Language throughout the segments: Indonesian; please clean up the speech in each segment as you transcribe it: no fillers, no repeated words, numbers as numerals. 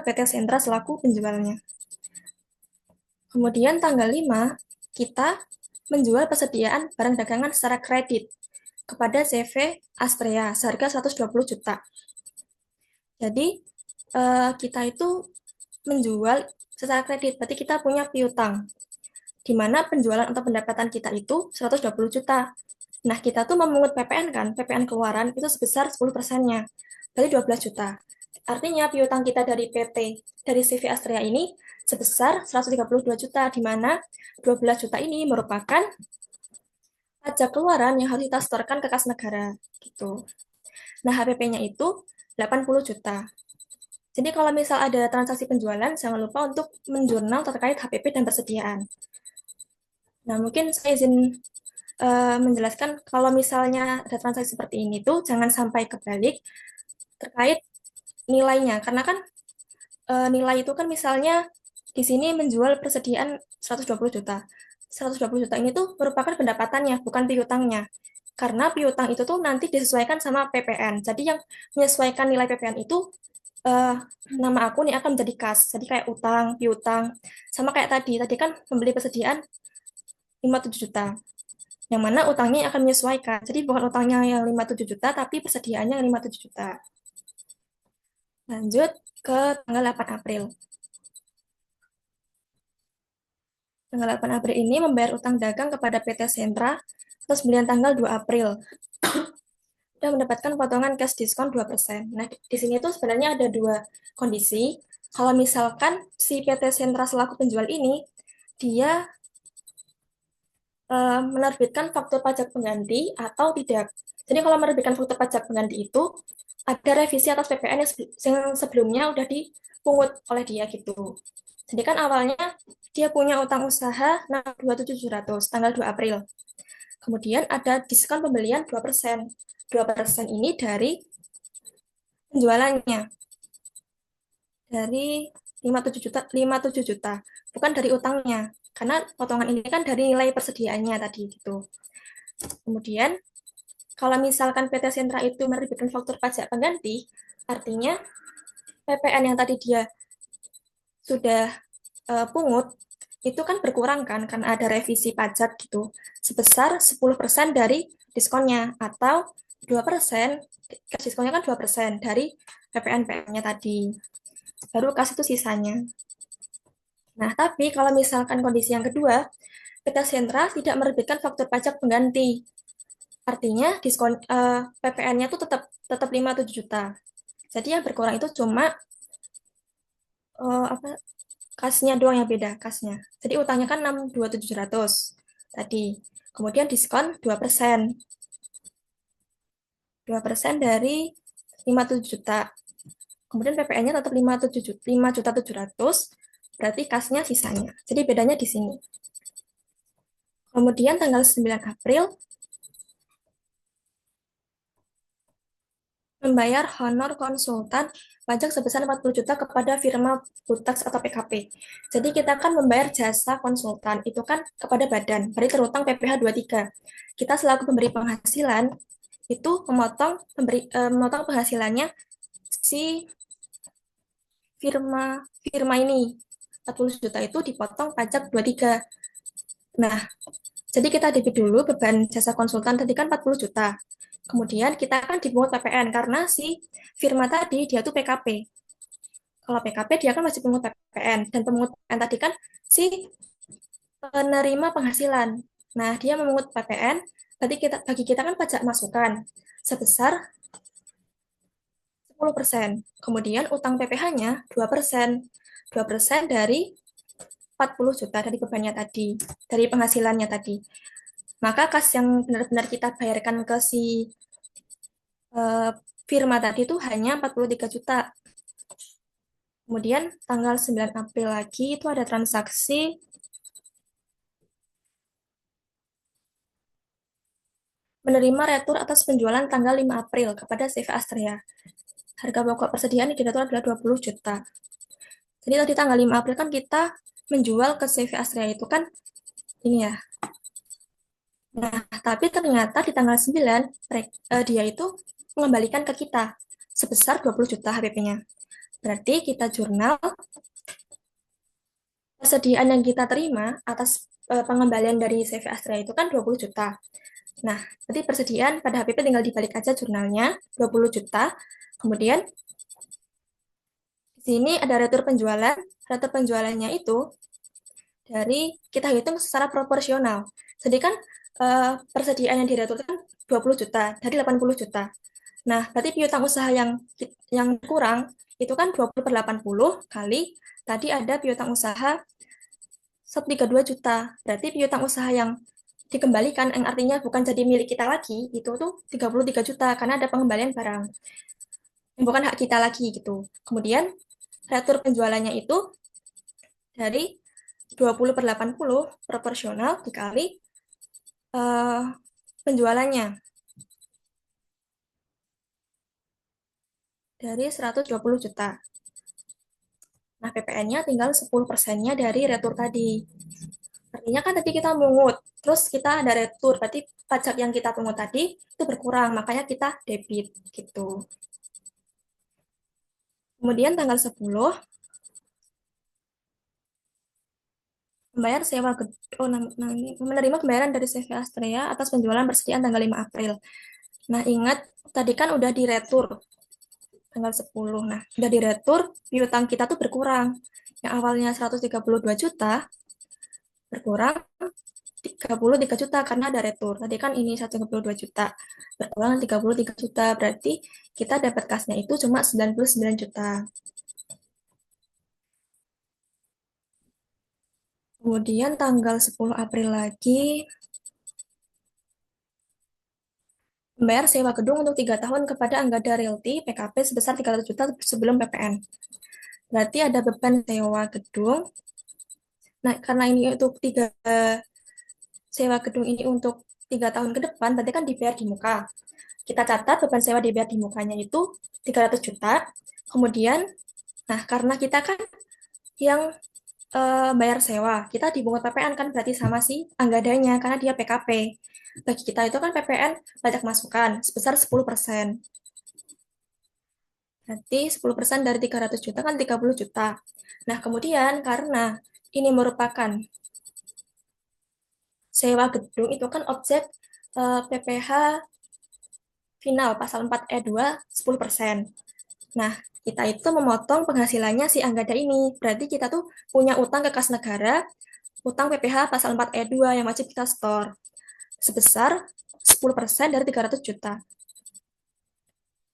PT Sentra selaku penjualnya. Kemudian tanggal 5, kita menjual persediaan barang dagangan secara kredit kepada CV Astrea seharga 120 juta. Jadi kita itu menjual secara kredit, berarti kita punya piutang, di mana penjualan atau pendapatan kita itu 120 juta. Nah, kita tuh memungut PPN kan, PPN keluaran itu sebesar 10%-nya, berarti 12 juta. Artinya piutang kita dari dari CV Astrea ini sebesar 132 juta, di mana 12 juta ini merupakan pajak keluaran yang harus kita setorkan ke kas negara, gitu. Nah, HPP-nya itu 80 juta. Jadi kalau misal ada transaksi penjualan, jangan lupa untuk menjurnal terkait HPP dan persediaan. Nah, mungkin saya izin menjelaskan kalau misalnya ada transaksi seperti ini tuh jangan sampai kebalik terkait nilainya. Karena kan nilai itu kan misalnya di sini menjual persediaan 120 juta. 120 juta ini tuh merupakan pendapatannya, bukan piutangnya. Karena piutang itu tuh nanti disesuaikan sama PPN. Jadi yang menyesuaikan nilai PPN itu eh, nama akun yang akan menjadi kas. Jadi kayak utang, piutang. Sama kayak tadi. Tadi kan membeli persediaan 57 juta. Yang mana utangnya akan menyesuaikan. Jadi bukan utangnya yang 57 juta, tapi persediaannya yang 57 juta. Lanjut ke tanggal 8 April. Tanggal 8 April ini membayar utang dagang kepada PT Sentra atas pembelian tanggal 2 April. Dan mendapatkan potongan cash diskon 2%. Nah, di sini tuh sebenarnya ada dua kondisi. Kalau misalkan si PT Sentra selaku penjual ini, dia menerbitkan faktur pajak pengganti atau tidak. Jadi kalau menerbitkan faktur pajak pengganti itu, ada revisi atas PPN yang sebelumnya udah dipungut oleh dia gitu. Jadi kan awalnya dia punya utang usaha 62.700 tanggal 2 April. Kemudian ada diskon pembelian 2%. 2% ini dari penjualannya. Dari 57 juta, 57 juta. Bukan dari utangnya. Karena potongan ini kan dari nilai persediaannya tadi gitu. Kemudian kalau misalkan PT Sentra itu menerbitkan faktur pajak pengganti, artinya PPN yang tadi dia sudah pungut itu kan berkurang kan karena ada revisi pajak gitu sebesar 10% dari diskonnya atau 2%, diskonnya kan 2% dari PPN-nya tadi. Baru kasih itu sisanya. Nah, tapi kalau misalkan kondisi yang kedua, PT Sentra tidak menerbitkan faktur pajak pengganti. Artinya diskon PPN-nya tuh tetap tetap 57 juta. Jadi yang berkurang itu cuma apa kasnya doang yang beda, kasnya. Jadi utangnya kan 62.700 tadi. Kemudian diskon 2%. 2% dari 57 juta. Kemudian PPN-nya tetap 5.700, berarti kasnya sisanya. Jadi bedanya di sini. Kemudian tanggal 9 April membayar honor konsultan pajak sebesar 40 juta kepada firma Butax atau PKP. Jadi kita kan membayar jasa konsultan itu kan kepada badan, berarti terutang PPh 23. Kita selaku pemberi penghasilan itu memotong penghasilannya si firma ini. 40 juta itu dipotong pajak 23. Nah, jadi kita debit dulu beban jasa konsultan tadi kan 40 juta. Kemudian kita akan dipungut PPN karena si firma tadi dia tuh PKP. Kalau PKP dia kan masih pungut PPN dan pemungut PPN tadi kan si penerima penghasilan. Nah, dia memungut PPN, berarti bagi kita kan pajak masukan sebesar 10%. Kemudian utang PPh-nya 2%. 2% dari 40 juta dari bebannya tadi, dari penghasilannya tadi. Maka kas yang benar-benar kita bayarkan ke si uh, firma tadi itu hanya 43 juta. Kemudian tanggal 9 April lagi itu ada transaksi menerima retur atas penjualan tanggal 5 April kepada CV Astrea. Harga pokok persediaan yang diretur adalah 20 juta. Jadi tadi tanggal 5 April kan kita menjual ke CV Astrea itu kan ini ya. Nah, tapi ternyata di tanggal 9 dia itu mengembalikan ke kita sebesar 20 juta HPP-nya. Berarti kita jurnal persediaan yang kita terima atas pengembalian dari CV Astra itu kan 20 juta. Nah, berarti persediaan pada HPP tinggal dibalik aja jurnalnya 20 juta. Kemudian di sini ada retur penjualan. Retur penjualannya itu dari kita hitung secara proporsional. Jadi kan persediaan yang diretur kan 20 juta dari 80 juta. Nah, berarti piutang usaha yang kurang itu kan 20 per 80 kali tadi ada piutang usaha 132 juta. Berarti piutang usaha yang dikembalikan, yang artinya bukan jadi milik kita lagi, itu tuh 33 juta, karena ada pengembalian barang, yang bukan hak kita lagi, gitu. Kemudian, retur penjualannya itu dari 20 per 80 proporsional dikali uh, penjualannya, dari 120 juta. Nah, PPN-nya tinggal 10%-nya dari retur tadi. Artinya kan tadi kita mungut, terus kita ada retur, berarti pajak yang kita pungut tadi itu berkurang, makanya kita debit gitu. Kemudian tanggal 10 membayar sewa gedung, menerima pembayaran dari CV Astrea atas penjualan persediaan tanggal 5 April. Nah, ingat tadi kan udah diretur tanggal 10. Nah, udah diretur, piutang kita tuh berkurang. Yang awalnya 132 juta berkurang 33 juta karena ada retur. Tadi kan ini 132 juta. Berkurang 33 juta. Berarti kita dapat kasnya itu cuma 99 juta. Kemudian tanggal 10 April lagi, membayar sewa gedung untuk 3 tahun kepada Anggada Realty PKP sebesar 300 juta sebelum PPN. Berarti ada beban sewa gedung. Nah, karena ini untuk sewa gedung ini untuk 3 tahun ke depan, berarti kan dibayar di muka. Kita catat beban sewa dibayar di mukanya itu 300 juta. Kemudian, nah karena kita kan yang bayar sewa, kita dibungut PPN kan berarti sama si anggadanya karena dia PKP. Bagi kita itu kan PPN pajak masukan sebesar 10%. Berarti 10% dari 300 juta kan 30 juta. Nah, kemudian karena ini merupakan sewa gedung itu kan objek PPh final pasal 4E2 10%. Nah, kita itu memotong penghasilannya si Anggada ini. Berarti kita tuh punya utang ke kas negara, utang PPh pasal 4E2 yang wajib kita store sebesar 10% dari 300 juta.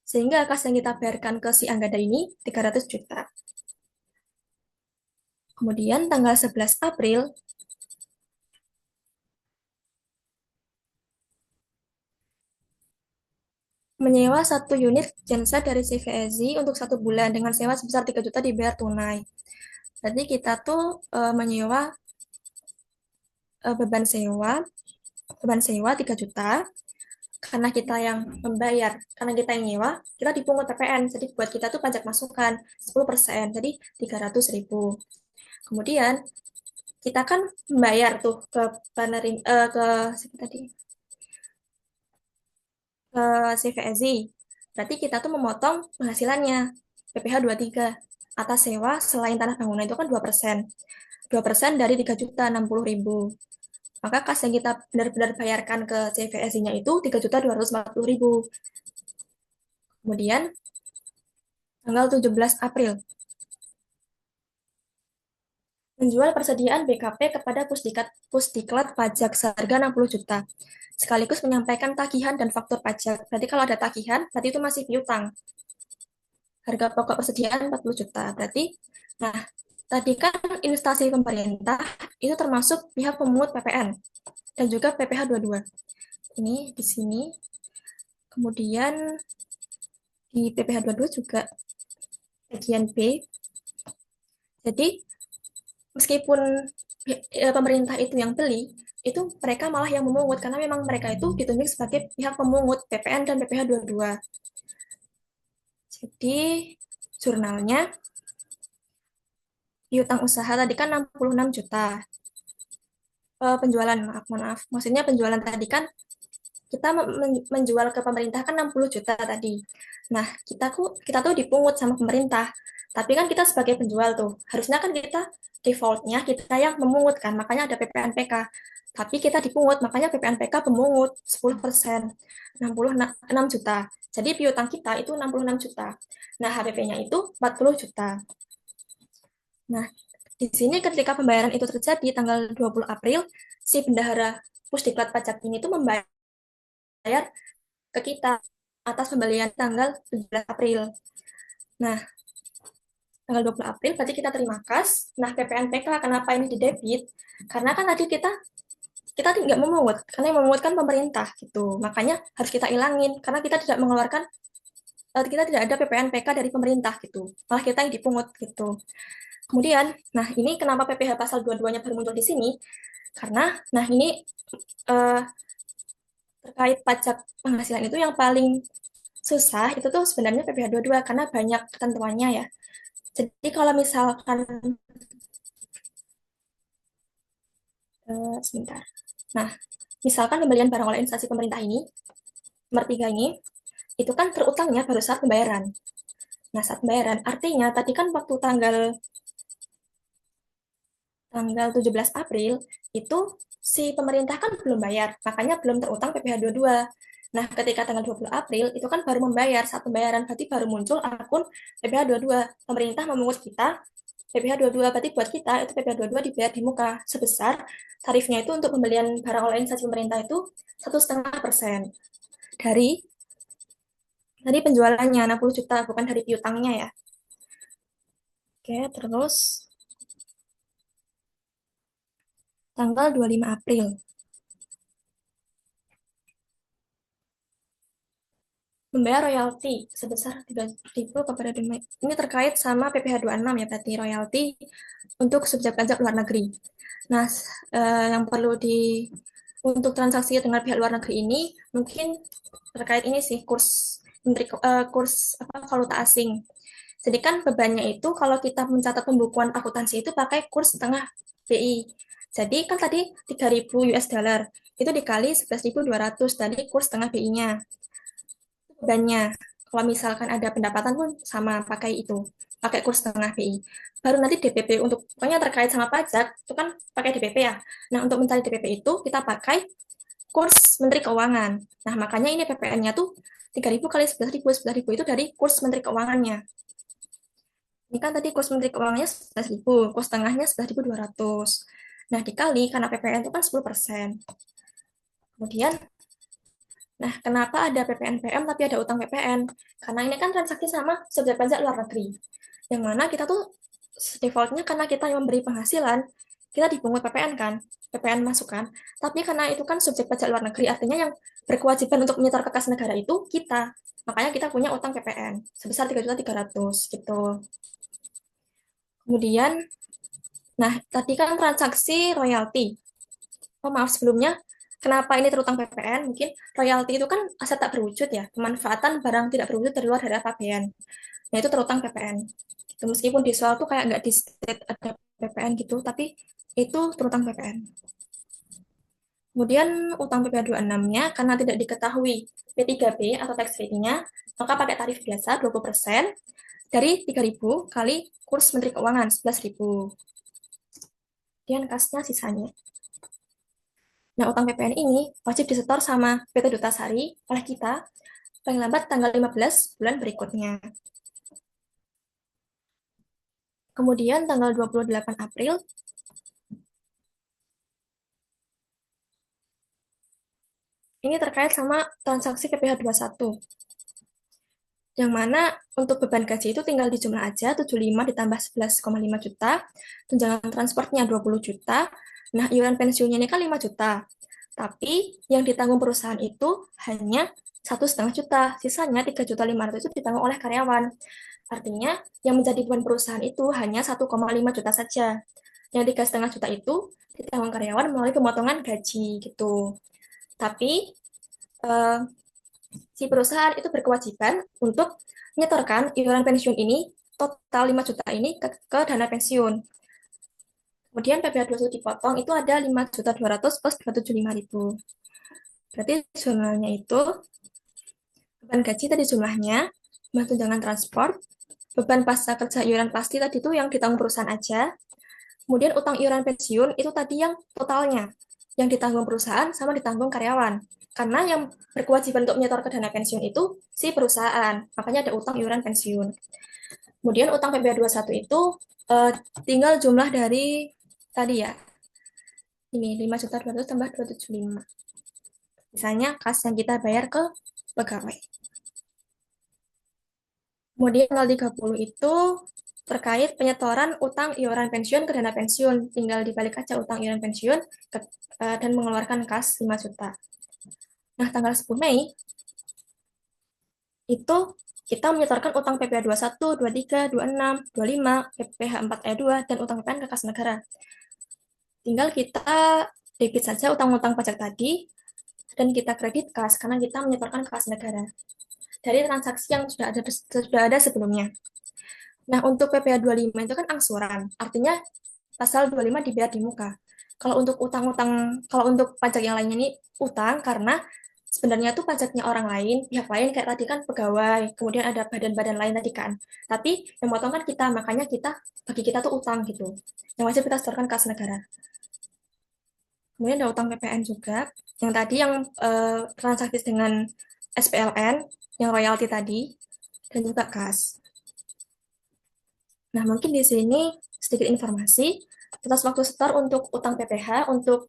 Sehingga kas yang kita bayarkan ke si Anggada ini 300 juta. Kemudian tanggal 11 April menyewa satu unit genset dari CVSI untuk 1 bulan dengan sewa sebesar 3 juta dibayar tunai. Jadi kita tuh menyewa beban sewa 3 juta karena kita yang membayar, karena kita yang nyewa, kita dipungut PPN. Jadi buat kita tuh pajak masukan 10%, jadi 300.000. Kemudian kita kan membayar tuh ke penerim ke siapa tadi? Ke CVSI. Berarti kita tuh memotong penghasilannya PPh 23 atas sewa selain tanah bangunan itu kan 2%. 2% dari 3.060.000. Maka kas yang kita benar-benar bayarkan ke CVSI-nya itu 3.240.000. Kemudian tanggal 17 April menjual persediaan BKP kepada Pusdiklat Pajak seharga 60 juta. Sekaligus menyampaikan tagihan dan faktur pajak. Berarti kalau ada tagihan, berarti itu masih piutang. Harga pokok persediaan 40 juta. Berarti, nah, tadi kan instansi pemerintah itu termasuk pihak pemungut PPN dan juga PPh 22. Ini di sini. Kemudian di PPh 22 juga bagian B. Jadi meskipun pemerintah itu yang beli, itu mereka malah yang memungut karena memang mereka itu ditunjuk sebagai pihak pemungut PPN dan PPh 22. Jadi jurnalnya piutang usaha tadi kan 66 juta. Penjualan, maaf. Maksudnya penjualan tadi kan kita menjual ke pemerintah kan 60 juta tadi. Nah, kita tuh dipungut sama pemerintah. Tapi kan kita sebagai penjual tuh, harusnya kan kita defaultnya kita yang memungut kan, makanya ada PPNPK. Tapi kita dipungut, makanya PPNPK pemungut 10%, 66 juta. Jadi piutang kita itu 66 juta. Nah, HPP-nya itu 40 juta. Nah, di sini ketika pembayaran itu terjadi tanggal 20 April, si bendahara Pusdiklat Pajak ini tuh membayar ke kita atas pembelian tanggal 17 April. Nah, tanggal 20 April berarti kita terima kas. Nah, PPNPK kenapa ini didebit? Karena kan tadi kita tidak memungut, karena yang memungut kan pemerintah gitu. Makanya harus kita ilangin karena kita tidak mengeluarkan kita tidak ada PPNPK dari pemerintah gitu. Malah kita yang dipungut gitu. Kemudian, nah ini kenapa PPh pasal 22-nya baru muncul di sini? Karena nah ini eh, terkait pajak penghasilan itu yang paling susah itu tuh sebenarnya PPh 22 karena banyak ketentuannya ya. Jadi kalau misalkan sebentar. Nah, misalkan pembelian barang oleh instansi pemerintah ini, nomor 3 ini, itu kan terutangnya baru saat pembayaran. Nah, saat pembayaran, artinya tadi kan waktu tanggal tanggal 17 April, itu si pemerintah kan belum bayar, makanya belum terutang PPh 22. Nah, ketika tanggal 20 April, itu kan baru membayar, saat pembayaran, berarti baru muncul akun PPh 22. Pemerintah memungut kita, PPh 22, berarti buat kita, itu PPh 22 dibayar di muka, sebesar tarifnya itu untuk pembelian barang oleh instansi pemerintah itu 1,5% dari penjualannya 60 juta, bukan dari piutangnya ya. Oke, terus tanggal 25 April. Membayar royalti sebesar 3.000 kepada Denmark. Ini terkait sama PPh 26 ya, berarti royalti untuk subjek pajak luar negeri. Nah, yang perlu untuk transaksi dengan pihak luar negeri ini mungkin terkait ini sih kurs apa valuta asing. Jadi kan bebannya itu kalau kita mencatat pembukuan akuntansi itu pakai kurs setengah BI. Jadi kan tadi 3.000 US dollar itu dikali 11.200 dari kurs setengah BI-nya bebannya. Kalau misalkan ada pendapatan pun sama pakai itu, pakai kurs setengah BI. Baru nanti DPP untuk pokoknya terkait sama pajak itu kan pakai DPP ya. Nah untuk mencari DPP itu kita pakai kurs Menteri Keuangan. Nah makanya ini PPN-nya tuh 3.000 kali 11.000 itu dari kurs Menteri Keuangannya. Ini kan tadi kurs Menteri Keuangannya 11.000, kurs tengahnya 11.200. Nah dikali karena PPN itu kan 10%. Kemudian nah, kenapa ada PPNPM tapi ada utang PPN? Karena ini kan transaksi sama subjek pajak luar negeri. Yang mana kita tuh defaultnya karena kita yang memberi penghasilan, kita dipungut PPN kan, PPN masukan. Tapi karena itu kan subjek pajak luar negeri, artinya yang berkewajiban untuk menyetor ke kas negara itu kita. Makanya kita punya utang PPN sebesar 3.300.000 gitu. Kemudian, nah tadi kan transaksi royalti. Oh maaf sebelumnya, kenapa ini terutang PPN? Mungkin royalti itu kan aset tak berwujud ya, pemanfaatan barang tidak berwujud dari luar dari APBN. Nah itu terutang PPN. Itu meskipun di soal tuh kayak nggak di state ada PPN gitu, tapi itu terutang PPN. Kemudian utang PPh 26-nya karena tidak diketahui P3B atau tax rate-nya, maka pakai tarif biasa 20% dari 3.000 kali kurs Menteri Keuangan 11.000. Kemudian kasnya sisanya. Nah, utang PPN ini wajib disetor sama PT Duta Sari oleh kita paling lambat tanggal 15 bulan berikutnya. Kemudian tanggal 28 April, ini terkait sama transaksi PPh 21. Yang mana untuk beban gaji itu tinggal dijumlah aja, 75 ditambah 11,5 juta, tunjangan transportnya 20 juta, nah iuran pensiunnya ini kan 5 juta. Tapi yang ditanggung perusahaan itu hanya 1,5 juta, sisanya 3.500.000 itu ditanggung oleh karyawan. Artinya yang menjadi beban perusahaan itu hanya 1,5 juta saja. Yang 3,5 juta itu ditanggung karyawan melalui pemotongan gaji gitu. Tapi eh, si perusahaan itu berkewajiban untuk menyetorkan iuran pensiun ini total 5 juta ini ke dana pensiun. Kemudian PPh 21 dipotong itu ada 5.200 plus 275.000. Berarti jumlahnya itu beban gaji tadi jumlahnya, tunjangan transport, beban pasca kerja iuran pasti tadi itu yang ditanggung perusahaan aja. Kemudian utang iuran pensiun itu tadi yang totalnya, yang ditanggung perusahaan sama ditanggung karyawan. Karena yang berkewajiban untuk menyetor ke dana pensiun itu si perusahaan, makanya ada utang iuran pensiun. Kemudian utang PPh satu itu uh, tinggal jumlah dari tadi ya, ini 5.200 tambah 275. Misalnya kas yang kita bayar ke pegawai. Kemudian tanggal 30 itu terkait penyetoran utang iuran pensiun ke dana pensiun. Tinggal dibalik aja utang iuran pensiun dan mengeluarkan kas 5 juta. Nah, tanggal 10 Mei itu kita menyetorkan utang PPh 21, 23, 26, 25, PPh 4E2, dan utang PPN ke kas negara. Tinggal kita debit saja utang-utang pajak tadi, dan kita kredit kas karena kita menyetorkan ke kas negara dari transaksi yang sudah ada sebelumnya. Nah, untuk PPh 25 itu kan angsuran, artinya pasal 25 dibayar di muka. Kalau untuk pajak yang lainnya ini utang karena sebenarnya tuh pajaknya orang lain, pihak lain kayak tadi kan pegawai, kemudian ada badan-badan lain tadi kan. Tapi yang potong kan kita, makanya bagi kita tuh utang gitu. Yang wajib kita setorkan ke kas negara. Kemudian ada utang PPN juga, yang tadi yang transaksi dengan SPLN, yang royalti tadi, dan juga kas. Nah, mungkin di sini sedikit informasi atas waktu setor untuk utang PPh untuk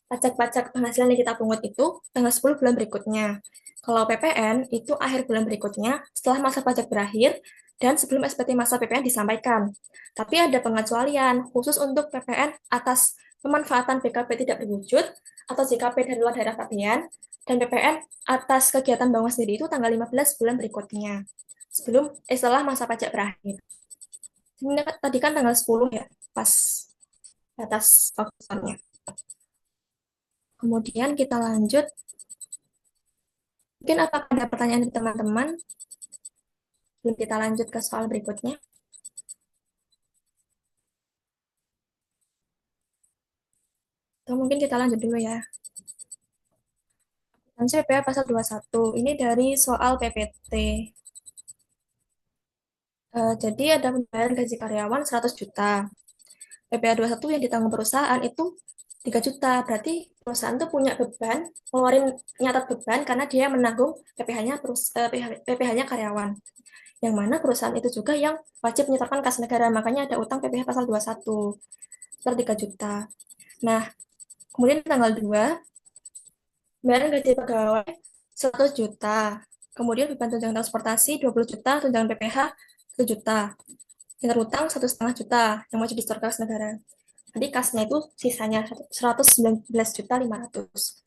pajak-pajak penghasilan yang kita pungut itu tanggal 10 bulan berikutnya. Kalau PPN itu akhir bulan berikutnya setelah masa pajak berakhir dan sebelum SPT masa PPN disampaikan. Tapi ada pengecualian khusus untuk PPN atas pemanfaatan BKP tidak berwujud atau JKP dari luar daerah pabean dan PPN atas kegiatan bangun sendiri itu tanggal 15 bulan berikutnya setelah masa pajak berakhir. Ini tadi kan tanggal 10 ya, pas batas waktunya. Kemudian kita lanjut. Mungkin apakah ada pertanyaan dari teman-teman? Sebelum kita lanjut ke soal berikutnya. Atau mungkin kita lanjut dulu ya. Lanjut PPh pasal 21. Ini dari soal PPT. Jadi ada pembayaran gaji karyawan 100 juta. PPh 21 yang ditanggung perusahaan itu 3 juta. Berarti perusahaan itu punya beban, ngeluarin nyatat beban karena dia menanggung PPh-nya karyawan. Yang mana perusahaan itu juga yang wajib menyetorkan kas negara. Makanya ada utang PPh pasal 21. Sekitar 3 juta. Nah, kemudian tanggal 2, pembayaran gaji pegawai 100 juta. Kemudian beban tunjangan transportasi 20 juta, tunjangan PPh 1 juta. Tingkat utang 1,5 juta yang wajib disetorkan ke negara. Jadi kasnya itu sisanya 119 juta 500.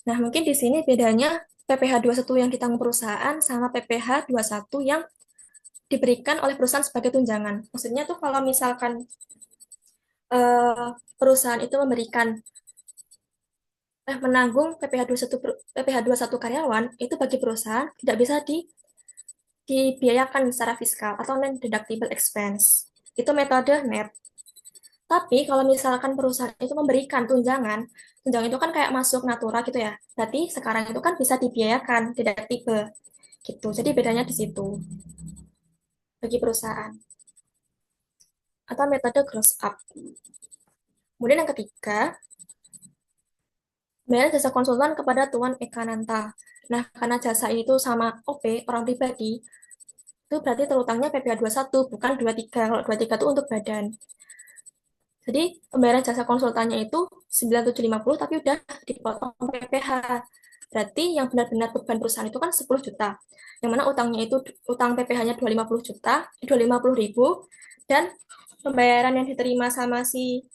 Nah, mungkin di sini bedanya PPh 21 yang ditanggung perusahaan sama PPh 21 yang diberikan oleh perusahaan sebagai tunjangan. Maksudnya tuh kalau misalkan perusahaan itu menanggung PPh 21 karyawan itu bagi perusahaan tidak bisa dibiayakan secara fiskal atau non-deductible expense. Itu metode net. Tapi kalau misalkan perusahaan itu memberikan tunjangan, tunjangan itu kan kayak masuk natura gitu ya. Berarti sekarang itu kan bisa dibiayakan, tidak tipe gitu. Jadi bedanya di situ bagi perusahaan. Atau metode gross up. Kemudian yang ketiga, bayar jasa konsultan kepada Tuan Ekananta. Nah, karena jasa itu sama OP, orang pribadi, itu berarti terutangnya PPh 21, bukan 23. Kalau 23 itu untuk badan. Jadi, pembayaran jasa konsultannya itu 9.750, tapi udah dipotong PPh. Berarti yang benar-benar beban perusahaan itu kan 10 juta. Yang mana utang PPh-nya 250 juta, 250 ribu, dan pembayaran yang diterima sama si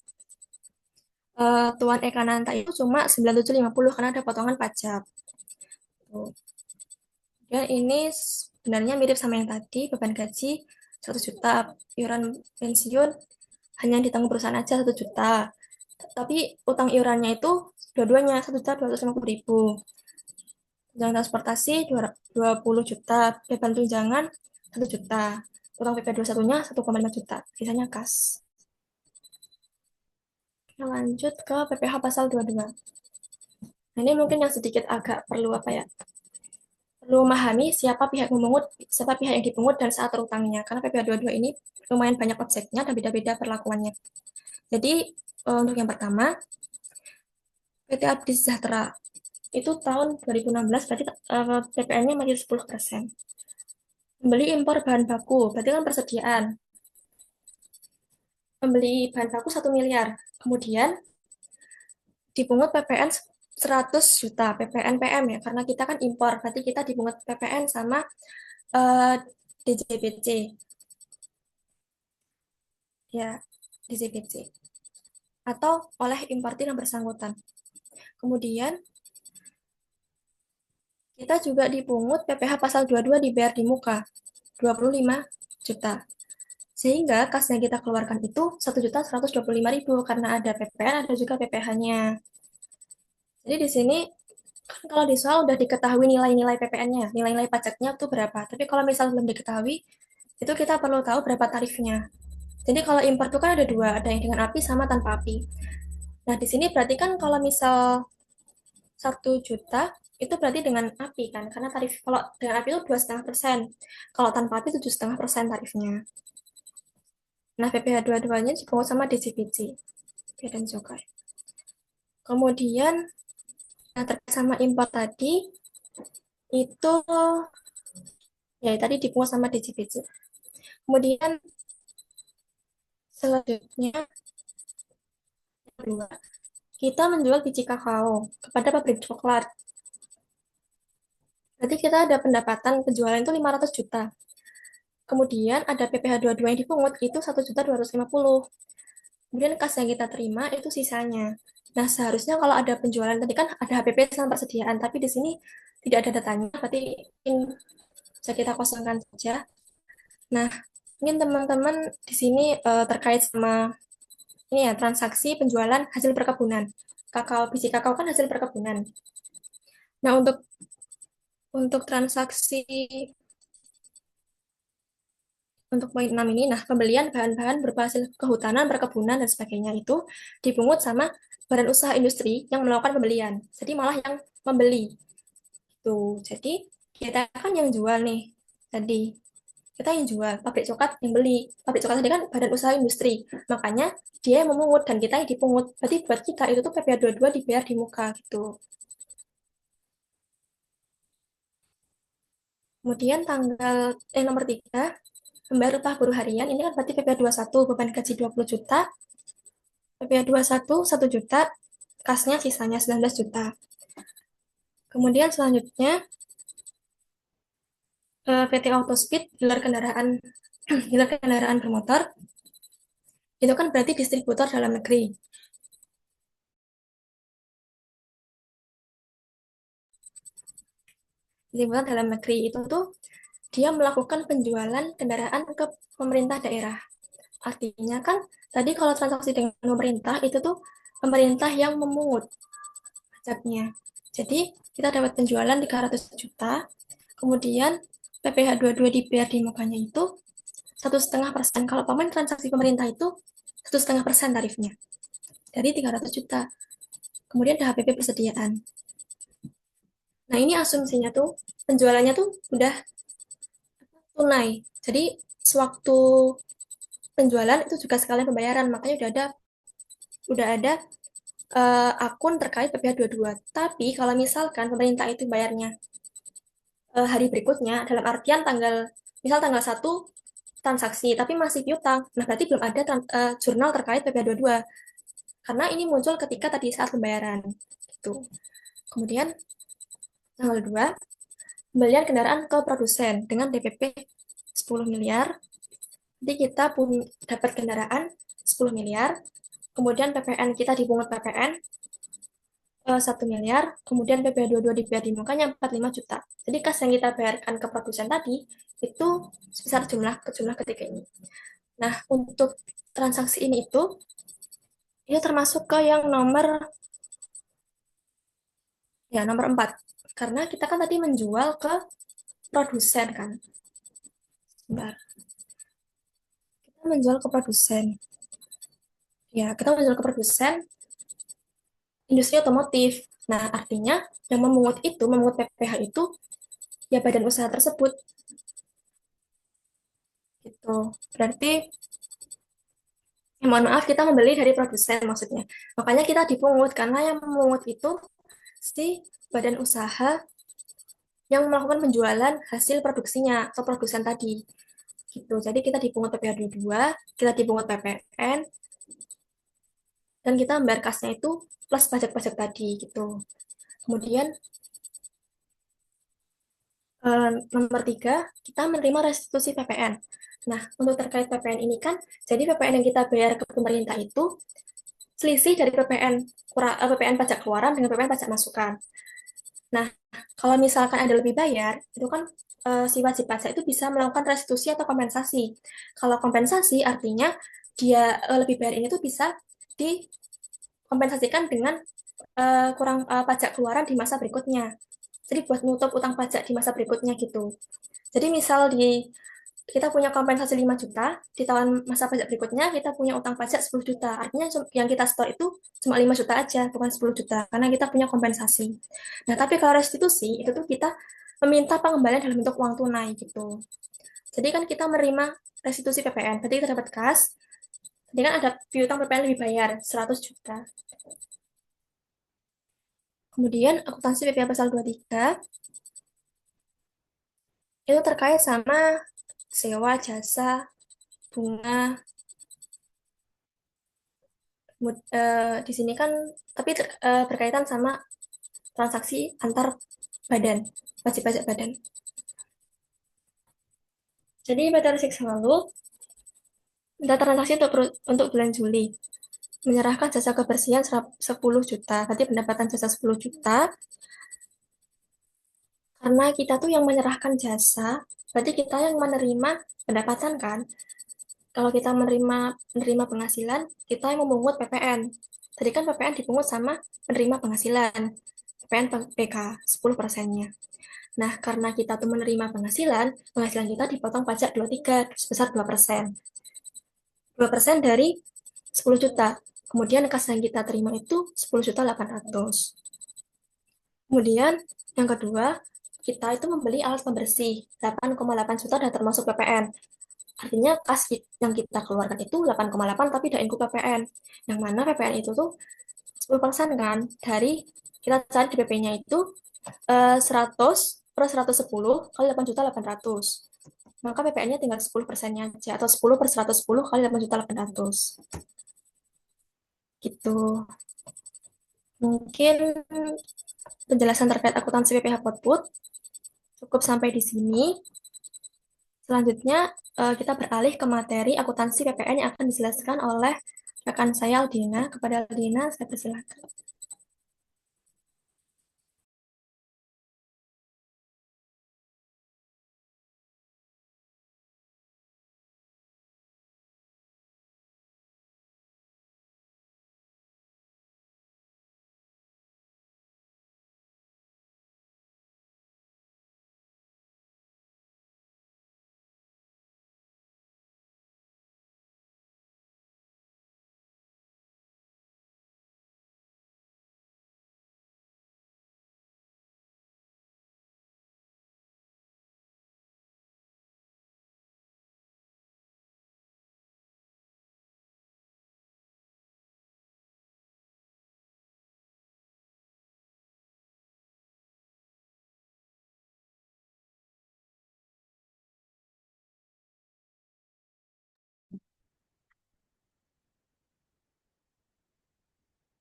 Tuan Ekananta itu cuma 9.750 karena ada potongan pajak. Tuh. Ya, ini sebenarnya mirip sama yang tadi, beban gaji 1 juta, iuran pensiun hanya ditanggung perusahaan aja 1 juta. Tapi utang iurannya itu dua-duanya 1.250.000. Tunjangan transportasi 20 juta, beban tunjangan 1 juta. Utang PP 21-nya 1,5 juta, sisanya kas. Kita lanjut ke PPh pasal 22. Nah, ini mungkin yang sedikit agak perlu apa ya? perlu memahami siapa pihak memungut, siapa pihak yang dipungut, dan saat terutangnya. Karena PPh 22 ini lumayan banyak objeknya dan beda-beda perlakuannya. Jadi, untuk yang pertama, PT Abdi Sejahtera itu tahun 2016 berarti PPN-nya masih 10%. Membeli impor bahan baku, berarti kan persediaan. Membeli bahan baku 1 miliar. Kemudian dipungut PPN 100 juta, PPN PM ya, karena kita kan impor, berarti kita dipungut PPN sama DJBC, ya, DJBC, atau oleh importir yang bersangkutan. Kemudian kita juga dipungut PPh pasal 22 dibayar di muka, 25 juta. Sehingga kas yang kita keluarkan itu 1.125.000 karena ada PPN, ada juga PPh-nya. Jadi di sini kan kalau di soal udah diketahui nilai-nilai PPN-nya, nilai-nilai pajaknya itu berapa. Tapi kalau misal belum diketahui, itu kita perlu tahu berapa tarifnya. Jadi kalau impor itu kan ada dua, ada yang dengan api sama tanpa api. Nah, di sini berarti kan kalau misal 1 juta, itu berarti dengan api kan, karena tarif kalau dengan api itu 2,5%. Kalau tanpa api 7,5% tarifnya. Nah, PPh 22-nya dipungut sama DJBJ, Bea dan Cukai. Kemudian, yang terkait sama impor tadi, itu ya tadi dipungut sama DJBJ. Kemudian, selanjutnya, kedua, kita menjual biji kakao kepada pabrik coklat. Berarti kita ada pendapatan penjualan itu 500 juta. Kemudian ada PPh 22 yang dipungut itu 1.250. Kemudian kas yang kita terima itu sisanya. Nah, seharusnya kalau ada penjualan tadi kan ada HPP sama persediaan, tapi di sini tidak ada datanya, berarti ini bisa kita kosongkan saja. Nah, mungkin teman-teman di sini terkait sama ini ya transaksi penjualan hasil perkebunan. Kakao, biji kakao kan hasil perkebunan. Nah, untuk transaksi untuk poin 6 ini, nah pembelian bahan-bahan berupa hasil kehutanan, perkebunan, dan sebagainya itu dipungut sama badan usaha industri yang melakukan pembelian. Jadi malah yang membeli. Tuh, jadi kita kan yang jual nih. Tadi kita yang jual, pabrik coklat yang beli. Pabrik coklat tadi kan badan usaha industri. Makanya dia yang memungut dan kita yang dipungut. Berarti buat kita itu tuh PPh 22 dibayar di muka gitu. Kemudian nomor 3, membayar upah buruh harian. Ini kan berarti PPh 21 beban gaji 20 juta, PPh 21 1 juta, kasnya sisanya 19 juta. Kemudian selanjutnya PT Autospeed dealer kendaraan bermotor itu kan berarti distributor dalam negeri. Distributor dalam negeri itu tuh dia melakukan penjualan kendaraan ke pemerintah daerah. Artinya kan tadi kalau transaksi dengan pemerintah itu tuh pemerintah yang memungut pajaknya. Jadi kita dapat penjualan 300 juta, kemudian PPh 22 dibayar di mukanya itu 1,5%. Kalau pemain transaksi pemerintah itu 1,5% tarifnya dari 300 juta. Kemudian ada HPP persediaan. Nah, ini asumsinya tuh penjualannya tuh udah tunai. Jadi sewaktu penjualan itu juga sekalian pembayaran, makanya udah ada akun terkait PPh 22. Tapi kalau misalkan pemerintah itu bayarnya hari berikutnya dalam artian misal tanggal 1 transaksi tapi masih piutang. Nah, berarti belum ada jurnal terkait PPh 22. Karena ini muncul ketika tadi saat pembayaran. Gitu. Kemudian tanggal 2, pembelian kendaraan ke produsen dengan DPP 10 miliar. Jadi kita pun dapat kendaraan 10 miliar, kemudian PPN kita dipungut PPN 1 miliar, kemudian PPh 22 dibayar di mukanya 45 juta. Jadi kas yang kita bayarkan ke produsen tadi itu sebesar jumlah ketiga ini. Nah, untuk transaksi ini itu termasuk ke yang nomor 4. Karena kita kan tadi menjual ke produsen kan. Sebentar. Kita menjual ke produsen. Ya, kita menjual ke produsen industri otomotif. Nah, artinya yang memungut PPh itu ya badan usaha tersebut gitu. Berarti mohon maaf kita membeli dari produsen maksudnya. Makanya kita dipungut karena yang memungut itu si badan usaha yang melakukan penjualan hasil produksinya atau produsen tadi gitu. Jadi kita dipungut PPh dua, kita dipungut PPN, dan kita membayar kasnya itu plus pajak-pajak tadi gitu. Kemudian nomor tiga, kita menerima restitusi PPN. Nah, untuk terkait PPN ini kan, jadi PPN yang kita bayar ke pemerintah itu selisih dari PPN pajak keluaran dengan PPN pajak masukan. Nah, kalau misalkan ada lebih bayar, itu kan si wajib pajak itu bisa melakukan restitusi atau kompensasi. Kalau kompensasi artinya dia lebih bayar ini tuh bisa dikompensasikan dengan kurang pajak keluaran di masa berikutnya. Jadi buat nutup utang pajak di masa berikutnya gitu. Jadi misal kita punya kompensasi 5 juta, di tahun masa pajak berikutnya kita punya utang pajak 10 juta. Artinya yang kita store itu cuma 5 juta aja, bukan 10 juta, karena kita punya kompensasi. Nah, tapi kalau restitusi, itu tuh kita meminta pengembalian dalam bentuk uang tunai gitu. Jadi kan kita menerima restitusi PPN, berarti kita dapat kas, jadi kan ada piutang PPN lebih bayar, 100 juta. Kemudian akuntansi PPh pasal 23, itu terkait sama sewa, jasa, bunga, di sini kan tapi berkaitan sama transaksi antar badan, wajib pajak badan. Jadi pada resik selalu ada transaksi untuk bulan Juli menyerahkan jasa kebersihan 10 juta. Berarti pendapatan jasa 10 juta karena kita tuh yang menyerahkan jasa, berarti kita yang menerima pendapatan kan. Kalau kita menerima penghasilan, kita yang memungut PPN. Tadi kan PPN dipungut sama penerima penghasilan. PPN PK 10%-nya. Nah, karena kita tuh menerima penghasilan, penghasilan kita dipotong pajak 23 sebesar 2%. 2% dari 10 juta. Kemudian kas yang kita terima itu 10 juta 800. Kemudian yang kedua, kita itu membeli alat pembersih 8,8 juta dan termasuk PPN. Artinya kas yang kita keluarkan itu 8,8 tapi tidak include PPN. Yang mana PPN itu tuh 10% kan dari kita cari di PP-nya itu 100 per 110 kali 8 juta 800. Maka PPN-nya tinggal 10%-nya aja atau 10 per 110 kali 8 juta 800. Gitu. Mungkin penjelasan terkait akuntansi PPh Output cukup sampai di sini. Selanjutnya kita beralih ke materi akuntansi PPN yang akan dijelaskan oleh rekan saya Aldina. Kepada Aldina, saya persilakan.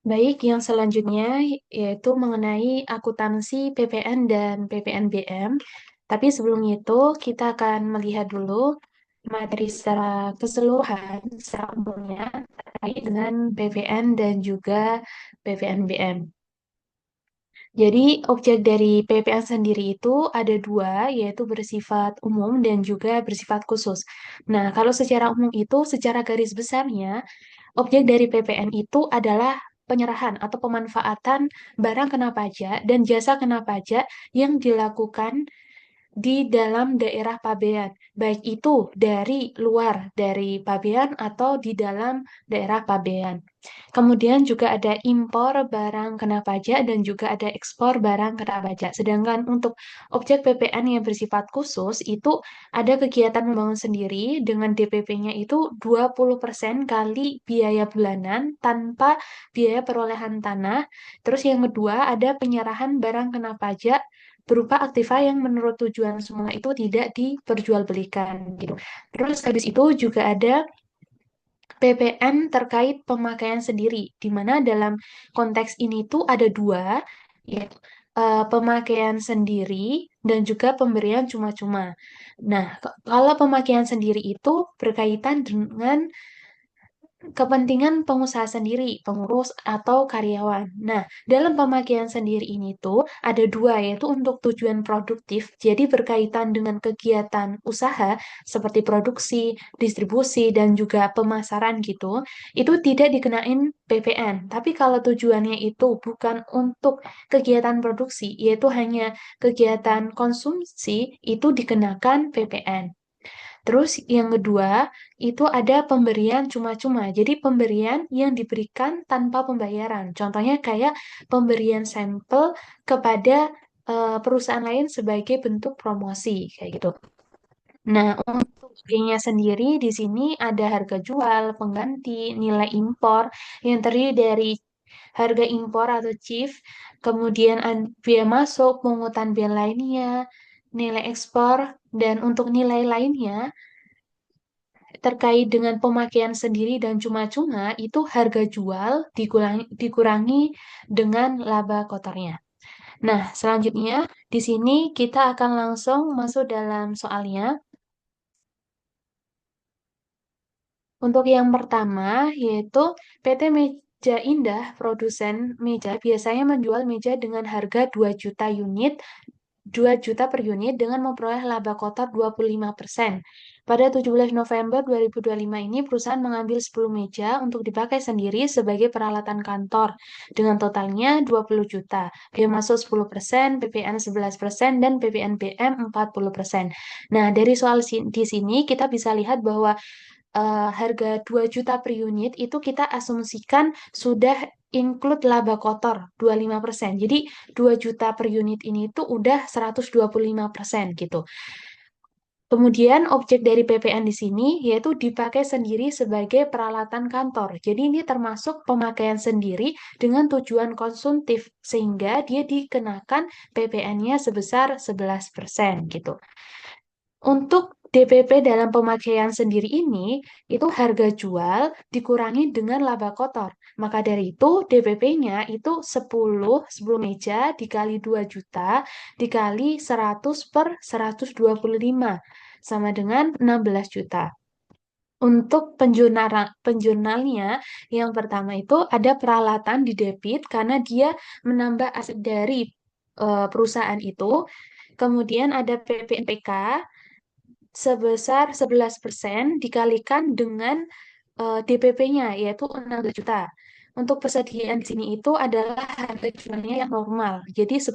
Baik, yang selanjutnya yaitu mengenai akuntansi PPN dan PPNBM. Tapi sebelum itu, kita akan melihat dulu materi secara keseluruhan, secara umumnya, terkait dengan PPN dan juga PPNBM. Jadi, objek dari PPN sendiri itu ada dua, yaitu bersifat umum dan juga bersifat khusus. Nah, kalau secara umum itu, secara garis besarnya, objek dari PPN itu adalah penyerahan atau pemanfaatan barang kena pajak dan jasa kena pajak yang dilakukan di dalam daerah pabean, baik itu dari luar dari pabean atau di dalam daerah pabean. Kemudian juga ada impor barang kena pajak dan juga ada ekspor barang kena pajak. Sedangkan untuk objek PPN yang bersifat khusus itu ada kegiatan membangun sendiri dengan DPP-nya itu 20% kali biaya bulanan tanpa biaya perolehan tanah. Terus yang kedua ada penyerahan barang kena pajak berupa aktiva yang menurut tujuan semula itu tidak diperjualbelikan gitu. Terus habis itu juga ada PPN terkait pemakaian sendiri, di mana dalam konteks ini tuh ada dua, yaitu pemakaian sendiri dan juga pemberian cuma-cuma. Nah, kalau pemakaian sendiri itu berkaitan dengan kepentingan pengusaha sendiri, pengurus atau karyawan. Nah, dalam pemakaian sendiri ini tuh ada dua, yaitu untuk tujuan produktif, jadi berkaitan dengan kegiatan usaha seperti produksi, distribusi, dan juga pemasaran gitu, itu tidak dikenain PPN. Tapi kalau tujuannya itu bukan untuk kegiatan produksi, yaitu hanya kegiatan konsumsi, itu dikenakan PPN. Terus yang kedua, itu ada pemberian cuma-cuma. Jadi pemberian yang diberikan tanpa pembayaran. Contohnya kayak pemberian sampel kepada perusahaan lain sebagai bentuk promosi kayak gitu. Nah, untuk fee-nya sendiri di sini ada harga jual, pengganti, nilai impor yang terdiri dari harga impor atau CIF, kemudian biaya masuk, pungutan biaya lainnya, nilai ekspor, dan untuk nilai lainnya terkait dengan pemakaian sendiri dan cuma-cuma itu harga jual dikurangi dengan laba kotornya. Nah, selanjutnya di sini kita akan langsung masuk dalam soalnya. Untuk yang pertama yaitu PT Meja Indah, produsen meja biasanya menjual meja dengan harga 2 juta unit 2 juta per unit dengan memperoleh laba kotor 25%. Pada 17 November 2025 ini, perusahaan mengambil 10 meja untuk dipakai sendiri sebagai peralatan kantor dengan totalnya 20 juta. Biaya masuk 10%, PPN 11%, dan PPN BM 40%. Nah, dari soal di sini kita bisa lihat bahwa harga 2 juta per unit itu kita asumsikan sudah include laba kotor 25%. Jadi 2 juta per unit ini tuh udah 125% gitu. Kemudian objek dari PPN di sini yaitu dipakai sendiri sebagai peralatan kantor. Jadi ini termasuk pemakaian sendiri dengan tujuan konsumtif sehingga dia dikenakan PPN-nya sebesar 11% gitu. Untuk DPP dalam pemakaian sendiri ini, itu harga jual dikurangi dengan laba kotor. Maka dari itu, DPP-nya itu 10 meja dikali 2 juta dikali 100 per 125, sama dengan 16 juta. Untuk penjurnalnya, yang pertama itu ada peralatan di debit karena dia menambah aset dari perusahaan itu. Kemudian ada PPNPK sebesar 11% dikalikan dengan DPP-nya yaitu 16 juta. Untuk persediaan di sini itu adalah harga jualnya yang normal. Jadi 10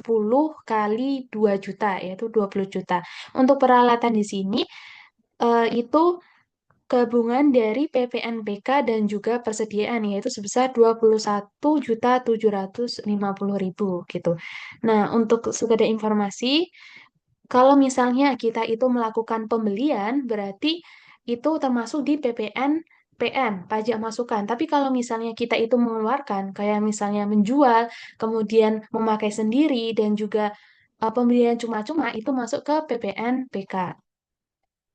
kali 2 juta yaitu 20 juta. Untuk peralatan di sini itu gabungan dari PPNPK dan juga persediaan yaitu sebesar 21.750.000 gitu. Nah, untuk sekedar informasi, kalau misalnya kita itu melakukan pembelian, berarti itu termasuk di PPN PM, pajak masukan. Tapi kalau misalnya kita itu mengeluarkan, kayak misalnya menjual, kemudian memakai sendiri, dan juga pembelian cuma-cuma, itu masuk ke PPN PK.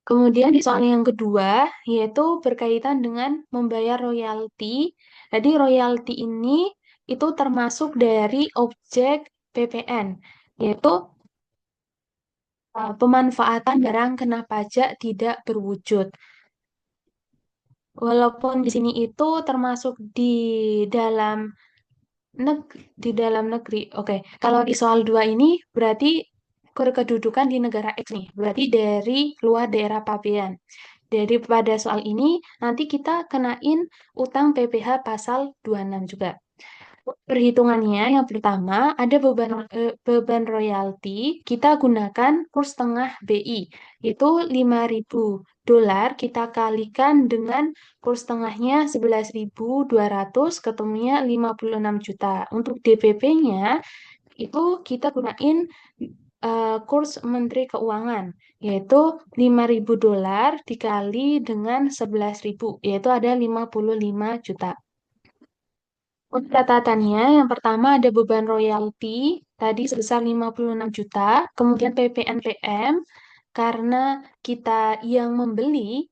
Kemudian di soal yang kedua, yaitu berkaitan dengan membayar royalti. Jadi royalti ini itu termasuk dari objek PPN, yaitu pemanfaatan barang kena pajak tidak berwujud. Walaupun di sini itu termasuk dalam di dalam negeri. Oke, kalau di soal 2 ini berarti kedudukan di negara X nih. Berarti dari luar daerah pabean. Daripada soal ini nanti kita kenain utang PPh pasal 26 juga. Perhitungannya yang pertama ada beban royalti, kita gunakan kurs tengah BI, itu 5.000 dolar kita kalikan dengan kurs tengahnya 11.200 ketemunya 56 juta. Untuk DPP-nya itu kita gunain kurs Menteri Keuangan, yaitu 5.000 dolar dikali dengan 11.000, yaitu ada 55 juta. Untuk catatannya, yang pertama ada beban royalti tadi sebesar 56 juta, kemudian PPNPM karena kita yang membeli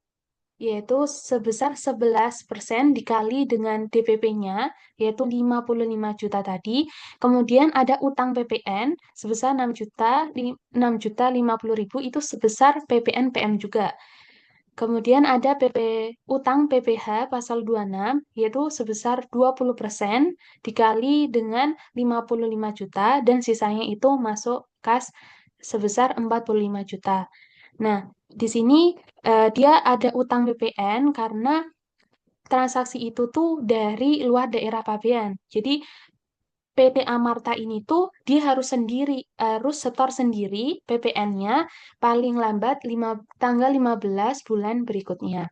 yaitu sebesar 11% dikali dengan DPP-nya yaitu 55 juta tadi. Kemudian ada utang PPN sebesar 6 juta 50.000 itu sebesar PPNPM juga. Kemudian ada utang PPh pasal 26 yaitu sebesar 20% dikali dengan 55 juta dan sisanya itu masuk kas sebesar 45 juta. Nah, di sini dia ada utang PPN karena transaksi itu tuh dari luar daerah pabean. Jadi PT Amarta ini tuh dia harus setor sendiri PPN-nya paling lambat tanggal 15 bulan berikutnya.